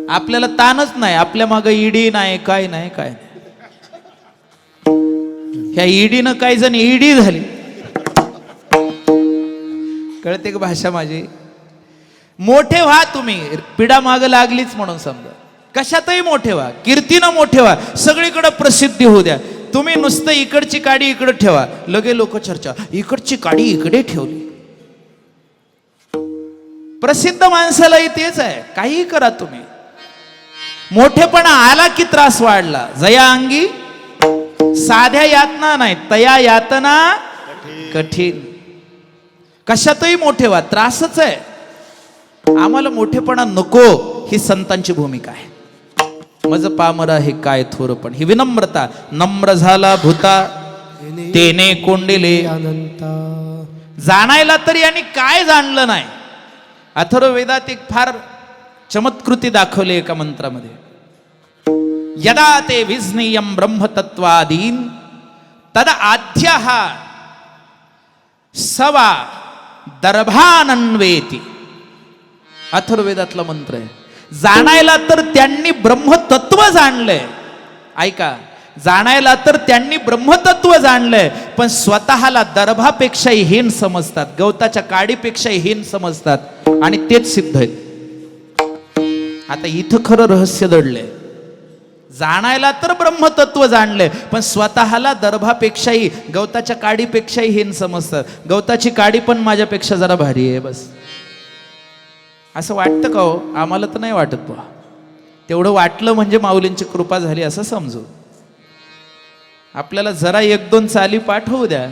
आपल्याला ताणच नाही, आपल्या मागे ईडी नाही, काय नाही, काय नाही. ह्या ईडीनं काही जण ईडी झाली. कळते का भाषा माझी? मोठे व्हा तुम्ही, पिढा माग लागलीच म्हणून समजा. कशातही मोठे व्हा, कीर्तीनं मोठे व्हा, सगळीकडे प्रसिद्धी होऊ द्या. तुम्ही नुसतं इकडची काडी इकडे ठेवा, लगे लोक चर्चा, इकडची काडी इकडे ठेवली. प्रसिद्ध माणसालाही तेच आहे. काही करा तुम्ही, मोठेपणा आला की त्रास वाढला. जया अंगी साध्या यातना नाही, तया यातना कठीण. कशातही मोठे व्हा, त्रासच आहे. आम्हाला मोठेपणा नको, ही संतांची भूमिका आहे. मज पामरा हे काय थोरपण, ही विनम्रता. नम्र झाला भूता तेने कोंडिले अनंता. जाणायला तर यांनी काय जाणलं नाही. अथर्ववेदात एक फार चमत्कृती दाखवली एका मंत्रामध्ये. यदा ते विज्ञेयं ब्रह्मतत्वादीन तद आद्यः सवा दर्भानन्वेती. अथर्ववेदातला मंत्र आहे. जाणायला तर त्यांनी ब्रह्मतत्व जाणलंय. ऐका, जाणायला तर त्यांनी ब्रह्मतत्व जाणलंय, पण स्वतःला दर्भापेक्षाही हीन समजतात, गवताच्या काडीपेक्षाही हीन समजतात, आणि तेच सिद्ध आहेत. आता इथं खरं रहस्य दडलंय. जाणायला तर ब्रह्मतत्व जाणलंय, पण स्वतःला दर्भापेक्षाही, गवताच्या काडीपेक्षाही हीन समजतात. गवताची काडी पण माझ्यापेक्षा जरा भारी आहे बस. असं वाटतं का हो? आम्हाला तर नाही वाटत बा. तेवढं वाटलं म्हणजे माऊलींची कृपा झाली असं समजू. आपल्याला जरा एक दोन चाली पाठवू द्या.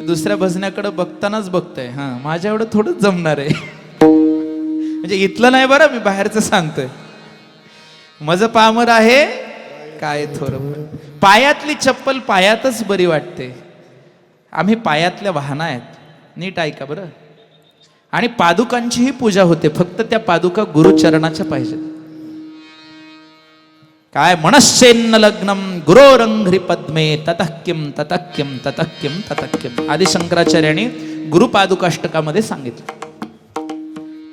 दुसऱ्या भजण्याकडे बघतानाच बघतोय, हा माझ्या एवढं थोडंच जमणार आहे. म्हणजे इथलं नाही बरं, मी बाहेरचं सांगतोय. मज पामर आहे काय थोर. पायातली चप्पल पायातच बरी वाटते. आम्ही पायातल्या वाहना आहेत. नीट ऐका बरं. आणि पादुकांचीही पूजा होते, फक्त त्या पादुका गुरुचरणाच्या पाहिजेत. काय मनश्चेन्न लग्नम गुरोरंघ्री पद्मे ततक्किम ततक्किम ततक्किम ततक्किम. आदि शंकराचार्यांनी गुरुपादुकाष्टकामध्ये सांगितलं.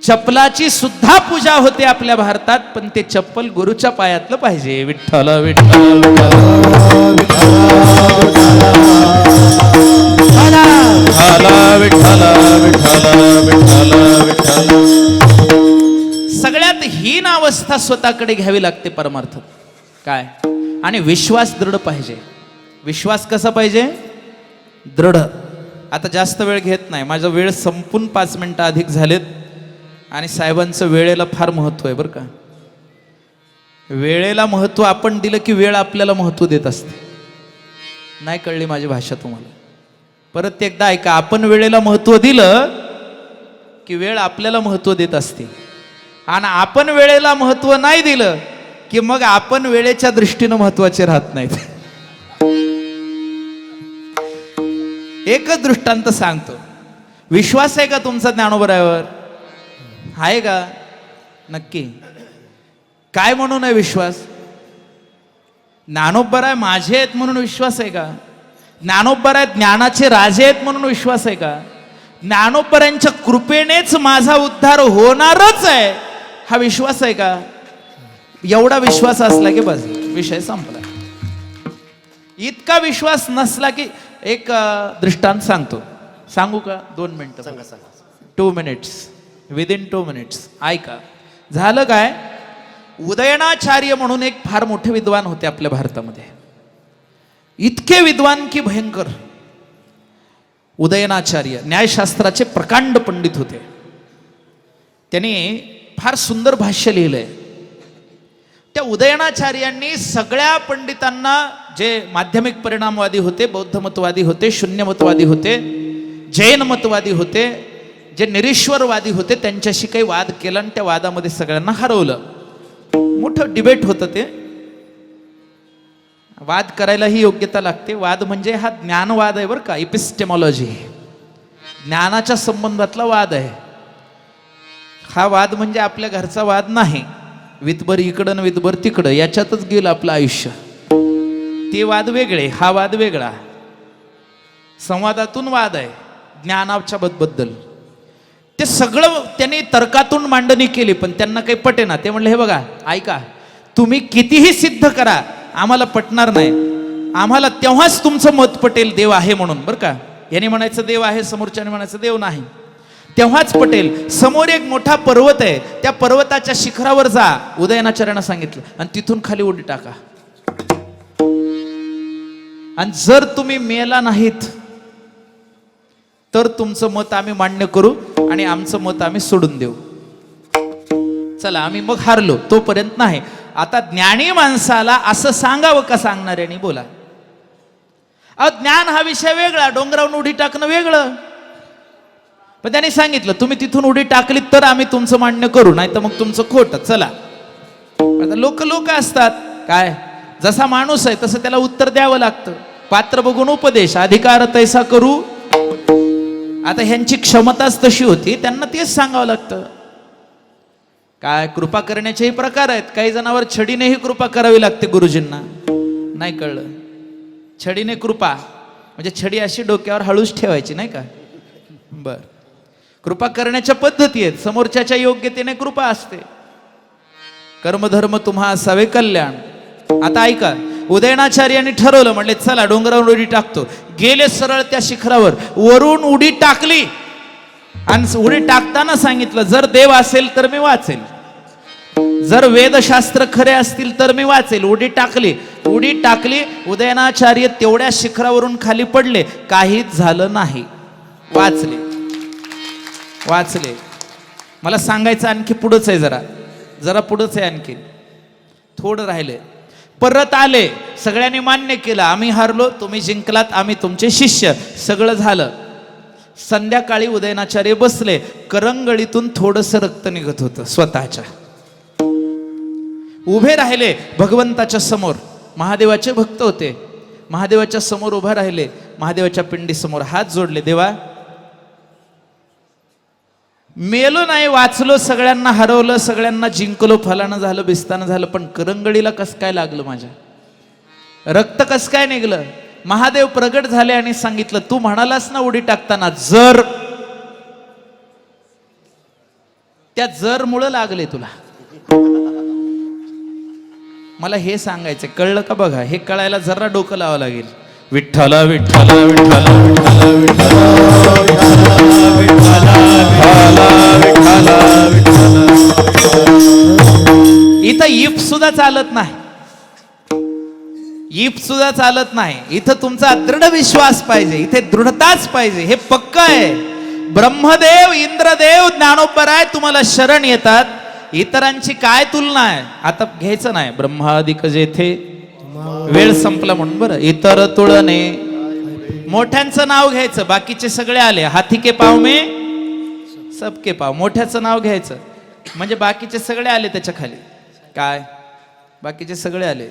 चप्पलाची सुद्धा पूजा होते आपल्या भारतात, पण ते चप्पल गुरुच्या पायातलं पाहिजे. विठ्ठल विठ्ठल विठ्ठल विठ्ठल विठ्ठल विठ्ठल. सगळ्यात हीन अवस्था स्वतःकडे घ्यावी लागते परमार्थ. काय? आणि विश्वास दृढ पाहिजे. विश्वास कसा पाहिजे? दृढ. आता जास्त वेळ घेत नाही, माझा वेळ संपून 5 मिनिटं अधिक झालेत. आणि साहेबांचं वेळेला फार महत्व आहे बरं का. वेळेला महत्व आपण दिलं की वेळ आपल्याला महत्व देत असते. नाही कळली माझी भाषा तुम्हाला? परत एकदा ऐका. आपण वेळेला महत्व दिलं की वेळ आपल्याला महत्व देत असते, आणि आपण वेळेला महत्व नाही दिलं की मग आपण वेळेच्या दृष्टीनं महत्वाचे राहत नाहीत. एकच दृष्टांत सांगतो. विश्वास आहे का तुमचा ज्ञानोबरावर? आहे का? नक्की. काय म्हणून आहे विश्वास? ज्ञानोबराय माझे आहेत म्हणून विश्वास आहे का? ज्ञानोबराय ज्ञानाचे राजे आहेत म्हणून विश्वास आहे का? ज्ञानोबरांच्या कृपेनेच माझा उद्धार होणारच आहे हा विश्वास आहे का? एवढा विश्वास असला की बस विषय संपला. इतका विश्वास नसला की एक दृष्टांत सांगू का? 2 मिनिटं, 2 मिनिट्स, विदिन 2 मिनिट्स ऐका. झालं काय, उदयनाचार्य म्हणून एक फार मोठे विद्वान होते आपल्या भारतामध्ये. इतके विद्वान की भयंकर. उदयनाचार्य न्यायशास्त्राचे प्रकांड पंडित होते. त्यांनी फार सुंदर भाष्य लिहिलंय. त्या उदयनाचार्यांनी सगळ्या पंडितांना, जे माध्यमिक परिणामवादी होते, बौद्ध मतवादी होते, शून्यमतवादी होते, जैन मतवादी होते, जे निरीश्वरवादी होते, त्यांच्याशी काही वाद केला आणि त्या वादामध्ये सगळ्यांना हरवलं. मोठं डिबेट होतं ते. वाद करायलाही योग्यता लागते. वाद म्हणजे हा ज्ञानवाद आहे बरं का, इपिस्टेमॉलॉजी, ज्ञानाच्या संबंधातला वाद आहे हा. वाद म्हणजे आपल्या घरचा वाद नाही, वितभर इकडं वितभर तिकडं याच्यातच गेलं आपलं आयुष्य. ते वाद वेगळे, हा वाद वेगळा. संवादातून वाद आहे ज्ञानाच्या बद्दल. ते सगळं त्यांनी तर्कातून मांडणी केली, पण त्यांना काही पटेना. ते म्हणले, हे बघा ऐका, तुम्ही कितीही सिद्ध करा आम्हाला पटणार नाही. आम्हाला तेव्हाच तुमचं मत पटेल देव आहे म्हणून, बरं का. यांनी म्हणायचं देव आहे, समोरच्याने म्हणायचं देव नाही, तेव्हाच पटेल. समोर एक मोठा पर्वत आहे, त्या पर्वताच्या शिखरावर जा, उदयनाचार्यांना सांगितलं, आणि तिथून खाली उडी टाका. आणि जर तुम्ही मेला नाहीत तर तुमचं मत आम्ही मान्य करू आणि आमचं मत आम्ही सोडून देऊ. चला, आम्ही मग हारलो, तोपर्यंत नाही. आता ज्ञानी माणसाला असं सांगावं का सांगणाऱ्याने? बोला. ज्ञान हा विषय वेगळा, डोंगरावरून उडी टाकणं वेगळं. पण त्यांनी सांगितलं, तुम्ही तिथून उडी टाकली तर आम्ही तुमचं मान्य करू, नाही तर मग तुमचं खोटं. चला. आता लोक असतात काय, जसा माणूस आहे तसं त्याला उत्तर द्यावं लागतं. पात्र बघून उपदेश, अधिकार तैसा करू. आता ह्यांची क्षमताच तशी होती, त्यांना तेच सांगावं लागतं. काय कृपा करण्याचेही प्रकार आहेत. काही जणांवर छडीनेही कृपा करावी लागते गुरुजींना. नाही कळलं? छडीने कृपा म्हणजे छडी अशी डोक्यावर हळूच ठेवायची, नाही का? बर. कृपा करण्याच्या पद्धती आहेत. समोरच्याच्या योग्यतेने कृपा असते. कर्मधर्म तुम्हा असावे कल्याण. आता ऐका, उदयनाचार्यांनी ठरवलं, म्हणले चला डोंगरावर उडी टाकतो. गेले सरळ त्या शिखरावर, वरून उडी टाकली आणि उडी टाकताना सांगितलं, जर देव असेल तर मी वाचेल, जर वेदशास्त्र खरे असतील तर मी वाचेल. उडी टाकली. उदयनाचार्य तेवढ्या शिखरावरून खाली पडले, काहीच झालं नाही, वाचले. मला सांगायचं आणखी पुढंच आहे, जरा पुढंच आहे, आणखी थोडं राहिले. परत आले, सगळ्यांनी मान्य केलं, आम्ही हारलो, तुम्ही जिंकलात, आम्ही तुमचे शिष्य. सगळं झालं. संध्याकाळी उदयनाचार्य बसले, करंगळीतून थोडंसं रक्त निघत होतं स्वतःच्या. उभे राहिले भगवंताच्या समोर. महादेवाचे भक्त होते. महादेवाच्या समोर उभा राहिले, महादेवाच्या पिंडी समोर हात जोडले. देवा, मेलो नाही, वाचलो, सगळ्यांना हरवलं, सगळ्यांना जिंकलो, फलानं झालं, बिस्तानं झालं, पण करंगळीला कसं काय लागलं, माझ्या रक्त कसं काय निघलं? महादेव प्रगट झाले आणि सांगितलं, तू म्हणालास ना उडी टाकताना, जर त्या जर मुळे लागले तुला. मला हे सांगायचं, कळलं का? बघा, हे कळायला जरा डोकं लावावं लागेल. विठ्ठला विठ्ठला विठ्ठला विठ्ठला विठ्ठला. इथं इफ सुद्धा चालत नाही, सुद्धा चालत नाही. इथं तुमचा दृढ विश्वास पाहिजे, इथे दृढताच पाहिजे. हे पक्क आहे. ब्रह्मदेव, इंद्रदेव, ज्ञानोबराय तुम्हाला शरण येतात. इतरांची काय तुलना आहे? आता घ्यायचं नाही ब्रह्मादिक जेथे, वेळ संपला म्हणून. बरं, इतर तुळने, मोठ्यांचं नाव घ्यायचं, बाकीचे सगळे आले. हाथी के पाव में सबके पाव. मोठ्याचं नाव घ्यायचं म्हणजे बाकीचे सगळे आले त्याच्या खाली. काय? बाकीचे सगळे आले.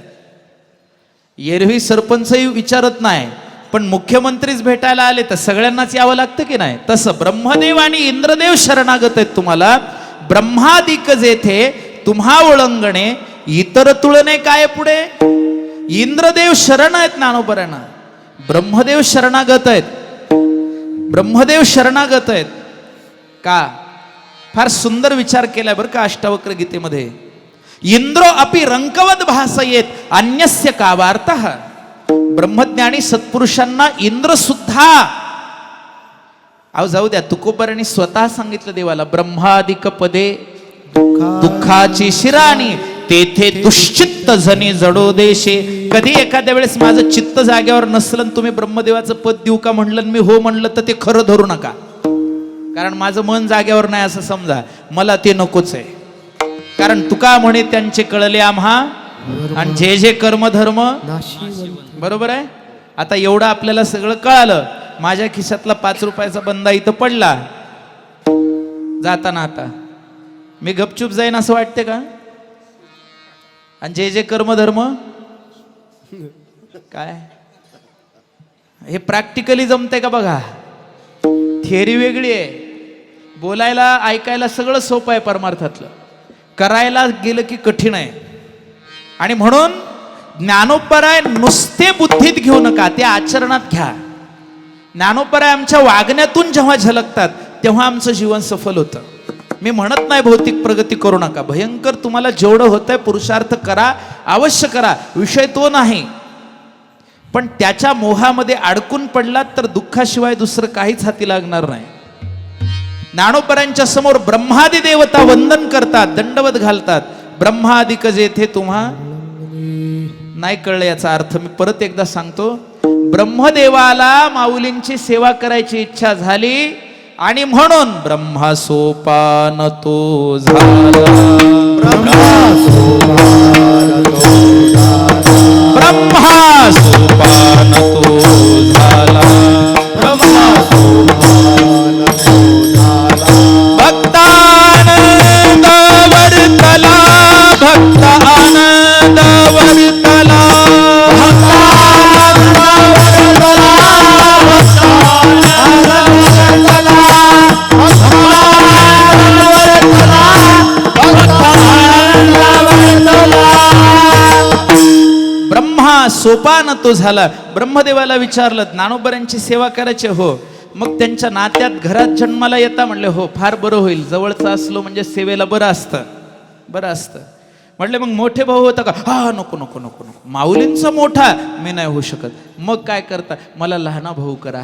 एरवी सरपंचही विचारत नाही, पण मुख्यमंत्रीच भेटायला आले तर सगळ्यांनाच यावं लागतं की नाही? तसं ब्रह्मदेव आणि इंद्रदेव शरणागत आहेत तुम्हाला. ब्रह्मादिक जेथे तुम्हा ओळंगणे, इतर तुळणे काय पुढे. इंद्रदेव शरण आहेत ज्ञानोबरांना, ब्रह्मदेव शरणागत आहेत. ब्रह्मदेव शरणागत आहेत का. फार सुंदर विचार केलाय बरं का अष्टावक्र गीतेमध्ये. इंद्रो अपि रंकवत भासयेत अन्यस्य का वार्ता. ब्रह्मज्ञानी सत्पुरुषांना इंद्र सुद्धा, अहो जाऊ द्या, तुकोबरांनी स्वतः सांगितलं देवाला, ब्रह्मादिक पदे दुःखाची शिराणी तेथे दुश्चित्त जनी जडो देशे. कधी एखाद्या वेळेस माझं चित्त जाग्यावर नसलं तुम्ही ब्रह्मदेवाचं पद देऊ का म्हणलं, मी हो म्हणलं तर ते खरं धरू नका, कारण माझं मन जाग्यावर नाही असं समजा. मला ते नकोच आहे, कारण तुका म्हणे त्यांचे कळले आम्हा, आणि जे जे कर्मधर्म. बरोबर आहे. आता एवढं आपल्याला सगळं कळालं. माझ्या खिशातला 5 रुपयाचा बंदा इथं पडला जाताना, आता मी गपचूप जाईन असं वाटते का. आणि जे जे कर्मधर्म काय, हे प्रॅक्टिकली जमते का बघा. थिअरी वेगळी आहे, बोलायला ऐकायला सगळं सोपं आहे परमार्थातलं, करायला गेलं की कठीण आहे. आणि म्हणून ज्ञानोपराय नुसते बुद्धीत घेऊ नका, ते आचरणात घ्या. ज्ञानोपराय आमच्या वागण्यातून जेव्हा झलकतात तेव्हा आमचं जीवन सफल होतं. मी म्हणत नाही भौतिक प्रगती करू नका, भयंकर तुम्हाला जेवढं होतंय पुरुषार्थ करा, अवश्य करा, विषय तो नाही. पण त्याच्या मोहामध्ये अडकून पडलात तर दुःखाशिवाय दुसरं काहीच हाती लागणार नाही. ज्ञानोपरांच्या समोर ब्रह्मादी देवता वंदन करतात, दंडवत घालतात. ब्रह्मादिक जेथे तुम्हा. नाही कळलं याचा अर्थ, मी परत एकदा सांगतो. ब्रह्मदेवाला माऊलींची सेवा करायची इच्छा झाली आणि म्हणून ब्रह्मा सोपान तो झाला. ब्रह्मा सोपान तो झाला. भक्तानंद वर्तला, भक्त आनंद वर्तला. ब्रह्मा सोपान तो झाला. ब्रह्मदेवाला विचारलं, ज्ञानोबरांची सेवा करायची हो, मग त्यांच्या नात्यात घरात जन्माला येता म्हणले, हो फार बरं होईल, जवळचं असलो म्हणजे सेवेला बरं असतं, बरं असतं. म्हटले मग मोठे भाऊ होता का. हा नको नको नको नको, माऊलींचा मोठा मी नाही होऊ शकत. मग काय करता, मला लहाना भाऊ करा,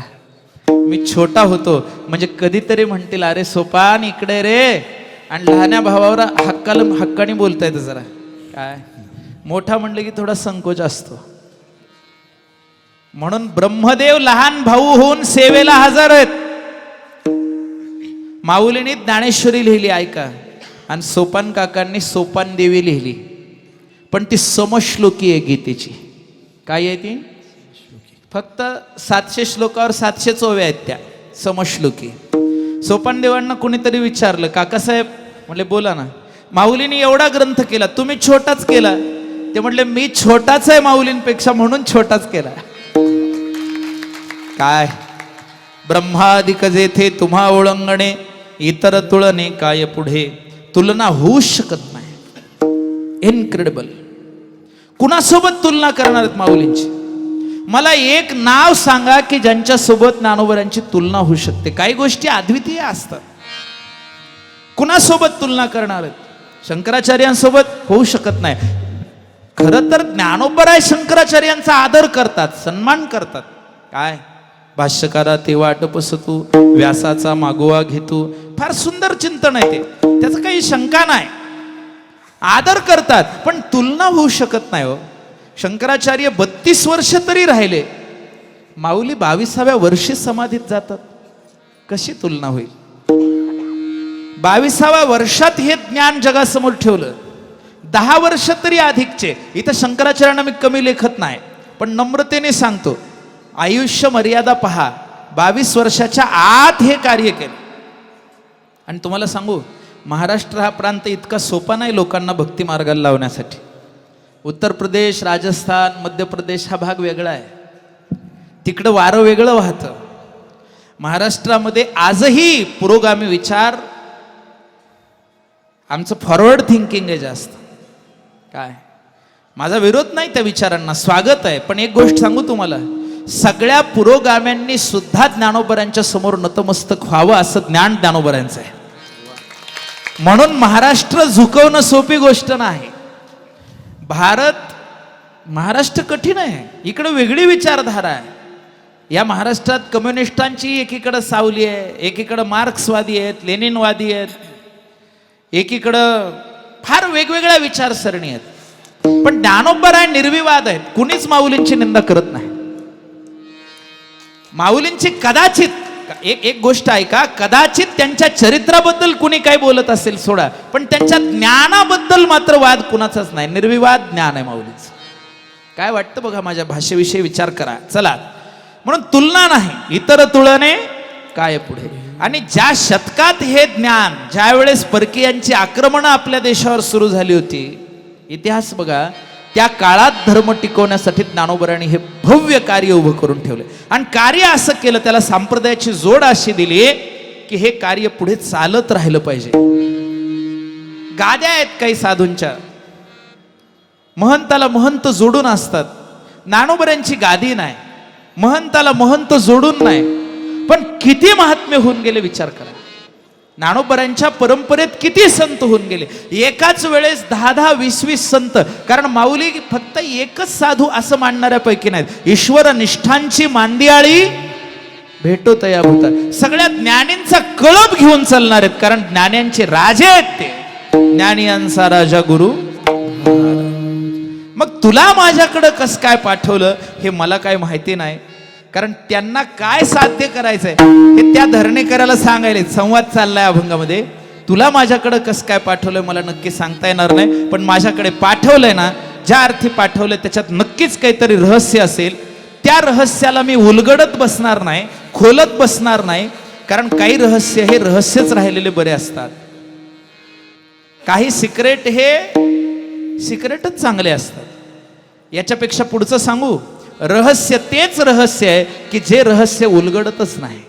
मी छोटा होतो म्हणजे कधीतरी म्हणतील अरे सोपान इकडे रे, आणि लहान्या भावावर हक्काने बोलता येतं जरा. काय मोठा म्हणलं की थोडा संकोच असतो. म्हणून ब्रह्मदेव लहान भाऊ होऊन सेवेला हजर आहेत. माऊलींनी ज्ञानेश्वरी लिहिली ऐका, आणि सोपान काकांनी सोपान देवी लिहिली, पण ती समश्लोकी आहे गीतेची. काय आहे ती, फक्त 700 श्लोकावर 700 ओव्या आहेत त्या समश्लोकी. सोपान देवांना कोणीतरी विचारलं, काकासाहेब म्हटले बोला ना, माऊलींनी एवढा ग्रंथ केला, तुम्ही छोटाच केला. ते म्हटले मी छोटाच आहे माऊलींपेक्षा म्हणून छोटाच केला. काय ब्रह्मादिक जेथे तुम्हा ओळंगणे, इतर तुळणे काय पुढे. तुलना होऊच शकत नाही. इनक्रेडिबल. कुणासोबत तुलना करणार आहेत माऊलींची. मला एक नाव सांगा की ज्यांच्या सोबत ज्ञानोबरांची तुलना होऊ शकते. काही गोष्टी अद्वितीय असतात. कुणासोबत तुलना करणार आहेत. शंकराचार्यांसोबत होऊ शकत नाही. खरं तर ज्ञानोबराय शंकराचार्यांचा आदर करतात, सन्मान करतात. काय भाष्यकारा ते वाट पसतू, व्यासाचा मागोवा घेतू. फार सुंदर चिंतन आहे ते, त्याचं काही शंका नाही. आदर करतात, पण तुलना होऊ शकत नाही हो. शंकराचार्य 32 वर्ष तरी राहिले, माऊली 22व्या वर्षी समाधीत जातात. कशी तुलना होईल. 22व्या वर्षात हे ज्ञान जगासमोर ठेवलं. 10 वर्ष तरी अधिकचे. इथं शंकराचार्यांना मी कमी लेखत नाही, पण नम्रतेने सांगतो, आयुष्य मर्यादा पहा. 22 वर्षाच्या आत हे कार्य केलं. आणि तुम्हाला सांगू, महाराष्ट्र हा प्रांत इतका सोपा नाही लोकांना भक्ती मार्गाला लावण्यासाठी. उत्तर प्रदेश, राजस्थान, मध्य प्रदेश हा भाग वेगळा आहे. तिकडं वारं वेगळं वाहतं. महाराष्ट्रामध्ये आजही पुरोगामी विचार, आमचं फॉरवर्ड थिंकिंग आहे जास्त. काय माझा विरोध नाही त्या विचारांना, स्वागत आहे. पण एक गोष्ट सांगू तुम्हाला, सगळ्या पुरोगाम्यांनी सुद्धा ज्ञानोबरांच्या समोर नतमस्तक व्हावं असं ज्ञान ज्ञानोबरांचं आहे. म्हणून महाराष्ट्र झुकवणं सोपी गोष्ट नाही. महाराष्ट्र कठीण आहे. इकडे वेगळी विचारधारा आहे. या महाराष्ट्रात कम्युनिस्टांची एकीकडे सावली आहे, एकीकडे मार्क्सवादी आहेत, लेनिनवादी आहेत, एकीकडं फार वेगवेगळ्या विचारसरणी आहेत. पण ज्ञानोबराय निर्विवाद आहेत. कुणीच माऊलींची निंदा करत नाही. माऊलींची कदाचित एक गोष्ट आहे का, कदाचित त्यांच्या चरित्राबद्दल कुणी काय बोलत असेल सोडा, पण त्यांच्या ज्ञानाबद्दल मात्र वाद कुणाचाच नाही. निर्विवाद ज्ञान आहे माऊलींचं. काय वाटतं बघा, माझ्या भाषेविषयी विचार करा. चला, म्हणून तुलना नाही, इतर तुळने काय पुढे. आणि ज्या शतकात हे ज्ञान, ज्या वेळेस परकीयांची आक्रमणं आपल्या देशावर सुरू झाली होती, इतिहास बघा, त्या काळात धर्म टिकवण्यासाठी ज्ञानोबरांनी हे भव्य कार्य उभं करून ठेवले. आणि कार्य असं केलं, त्याला संप्रदायाची जोड अशी दिली की हे कार्य पुढे चालत राहिलं पाहिजे. गाद्या आहेत काही साधूंच्या, महंताला महंत जोडून असतात. ज्ञानोबरांची गादी नाही, महंताला महंत जोडून नाही. पण किती महात्म्य होऊन गेले विचार करा. ज्ञानोबरांच्या परंपरेत किती संत होऊन गेले, एकाच वेळेस 10-10, 20-20 संत. कारण माऊली फक्त एकच साधू असं मानणाऱ्यापैकी नाहीत. ईश्वर निष्ठांची मांदियाळी भेटो तया भूता. सगळ्या ज्ञानींचा कळप घेऊन चालणार आहेत. कारण ज्ञान्यांचे राजे आहेत ते. ज्ञानियांचा राजा गुरु. मग तुला माझ्याकडं कसं काय पाठवलं हे मला काय माहिती नाही. कारण त्यांना काय साध्य करायचंय हे त्या धरणेकराला सांगायले. संवाद चाललाय अभंगामध्ये. तुला माझ्याकडे कसं काय पाठवलंय मला नक्की सांगता येणार नाही, पण माझ्याकडे पाठवलंय ना, ज्या अर्थी पाठवलंय त्याच्यात नक्कीच काहीतरी रहस्य असेल. त्या रहस्याला मी उलगडत बसणार नाही, खोलत बसणार नाही. कारण काही रहस्य हे रहस्यच राहिलेले बरे असतात. काही सिक्रेट हे सिक्रेटच चांगले असतात. याच्यापेक्षा पुढचं सांगू, रहस्य तेच रहस्य आहे की जे रहस्य उलगडतच नाही.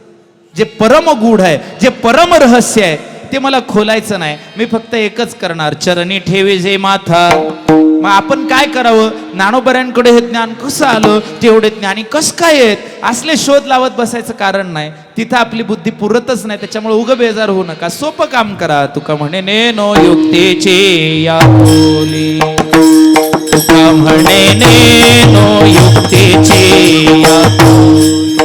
जे परम गूढ आहे, जे परम रहस्य आहे ते मला खोलायचं नाही. मी फक्त एकच करणार, चरणी ठेवे जे माथा. मग आपण काय करावं, ज्ञानोबरांकडे हे ज्ञान कसं आलं, तेवढे ज्ञानी कसं काय आहेत, असले शोध लावत बसायचं कारण नाही. तिथं आपली बुद्धी पुरतच नाही. त्याच्यामुळे उग बेजार होऊ नका, सोपं काम करा. तुका म्हणे नेनो युक्तीचे या बोली, तुका म्हणे नेनो युक्तीचे या बोली,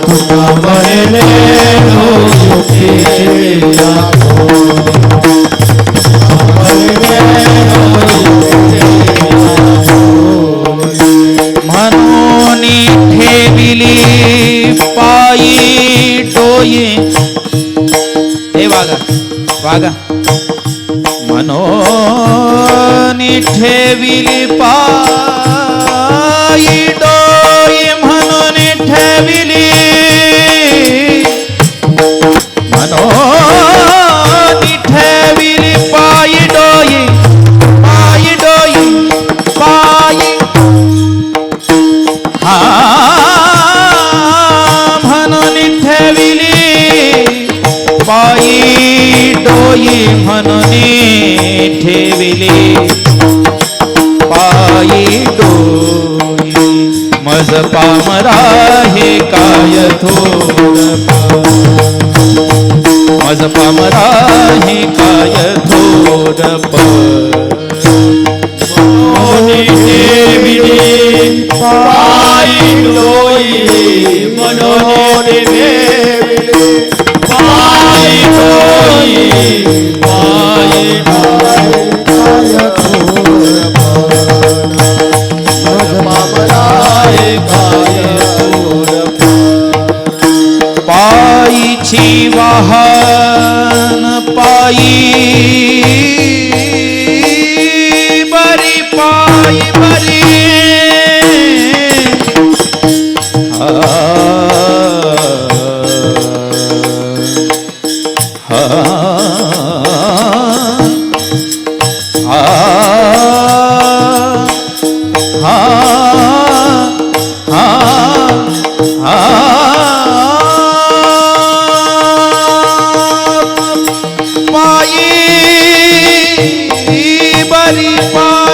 तुका म्हणे नेनो युक्तीचे या बोली, म्हणून ठेविली पायी डोये. हे वागा वागा. म्हणून ठेविली पायी डोये, म्हणून ठेविली, म्हणून ठेविली पायी डोये, पायी डोये, पायी. हा म्हणून ठेविली पायी डोई, म्हणून ठेविली पायी डोई. मज पामरा हे काय थोर, मज पामरा हे काय थोर. पायी डोई, मनोन ठेविली पायी डोई, पायी काय थोर पामराय काय थोर. पायीची वाहन पायी बरी, पायी बरी. हा हा हा हा हा हा. पायी बरी, पायी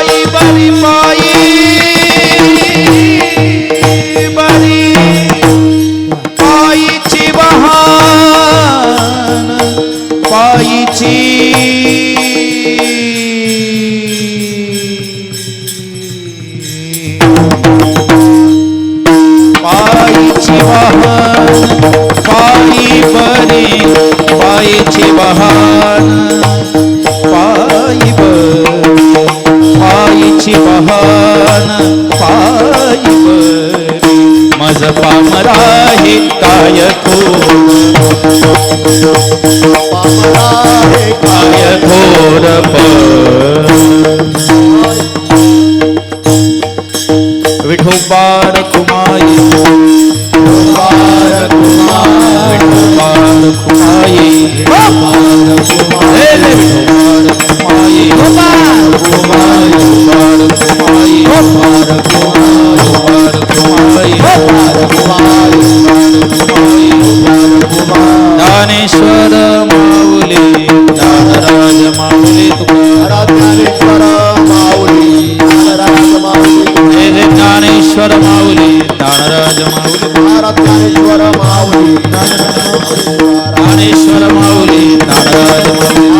पायीची वाहन पायी बरी पायीची वाहन पायी बरी पायीची वाहन पायी बरी मज पामरा हे काय काय थोर विठोबार कुमाई विठोबार कुमाई ज्ञानेश्वर माऊली ज्ञानराज माऊली ज्ञानेश्वर माऊली ज्ञानराज माऊली जय ज्ञानेश्वर माऊली ज्ञानराज माऊली ज्ञानेश्वर माऊली ज्ञानेश्वर माऊली ज्ञानराज माऊली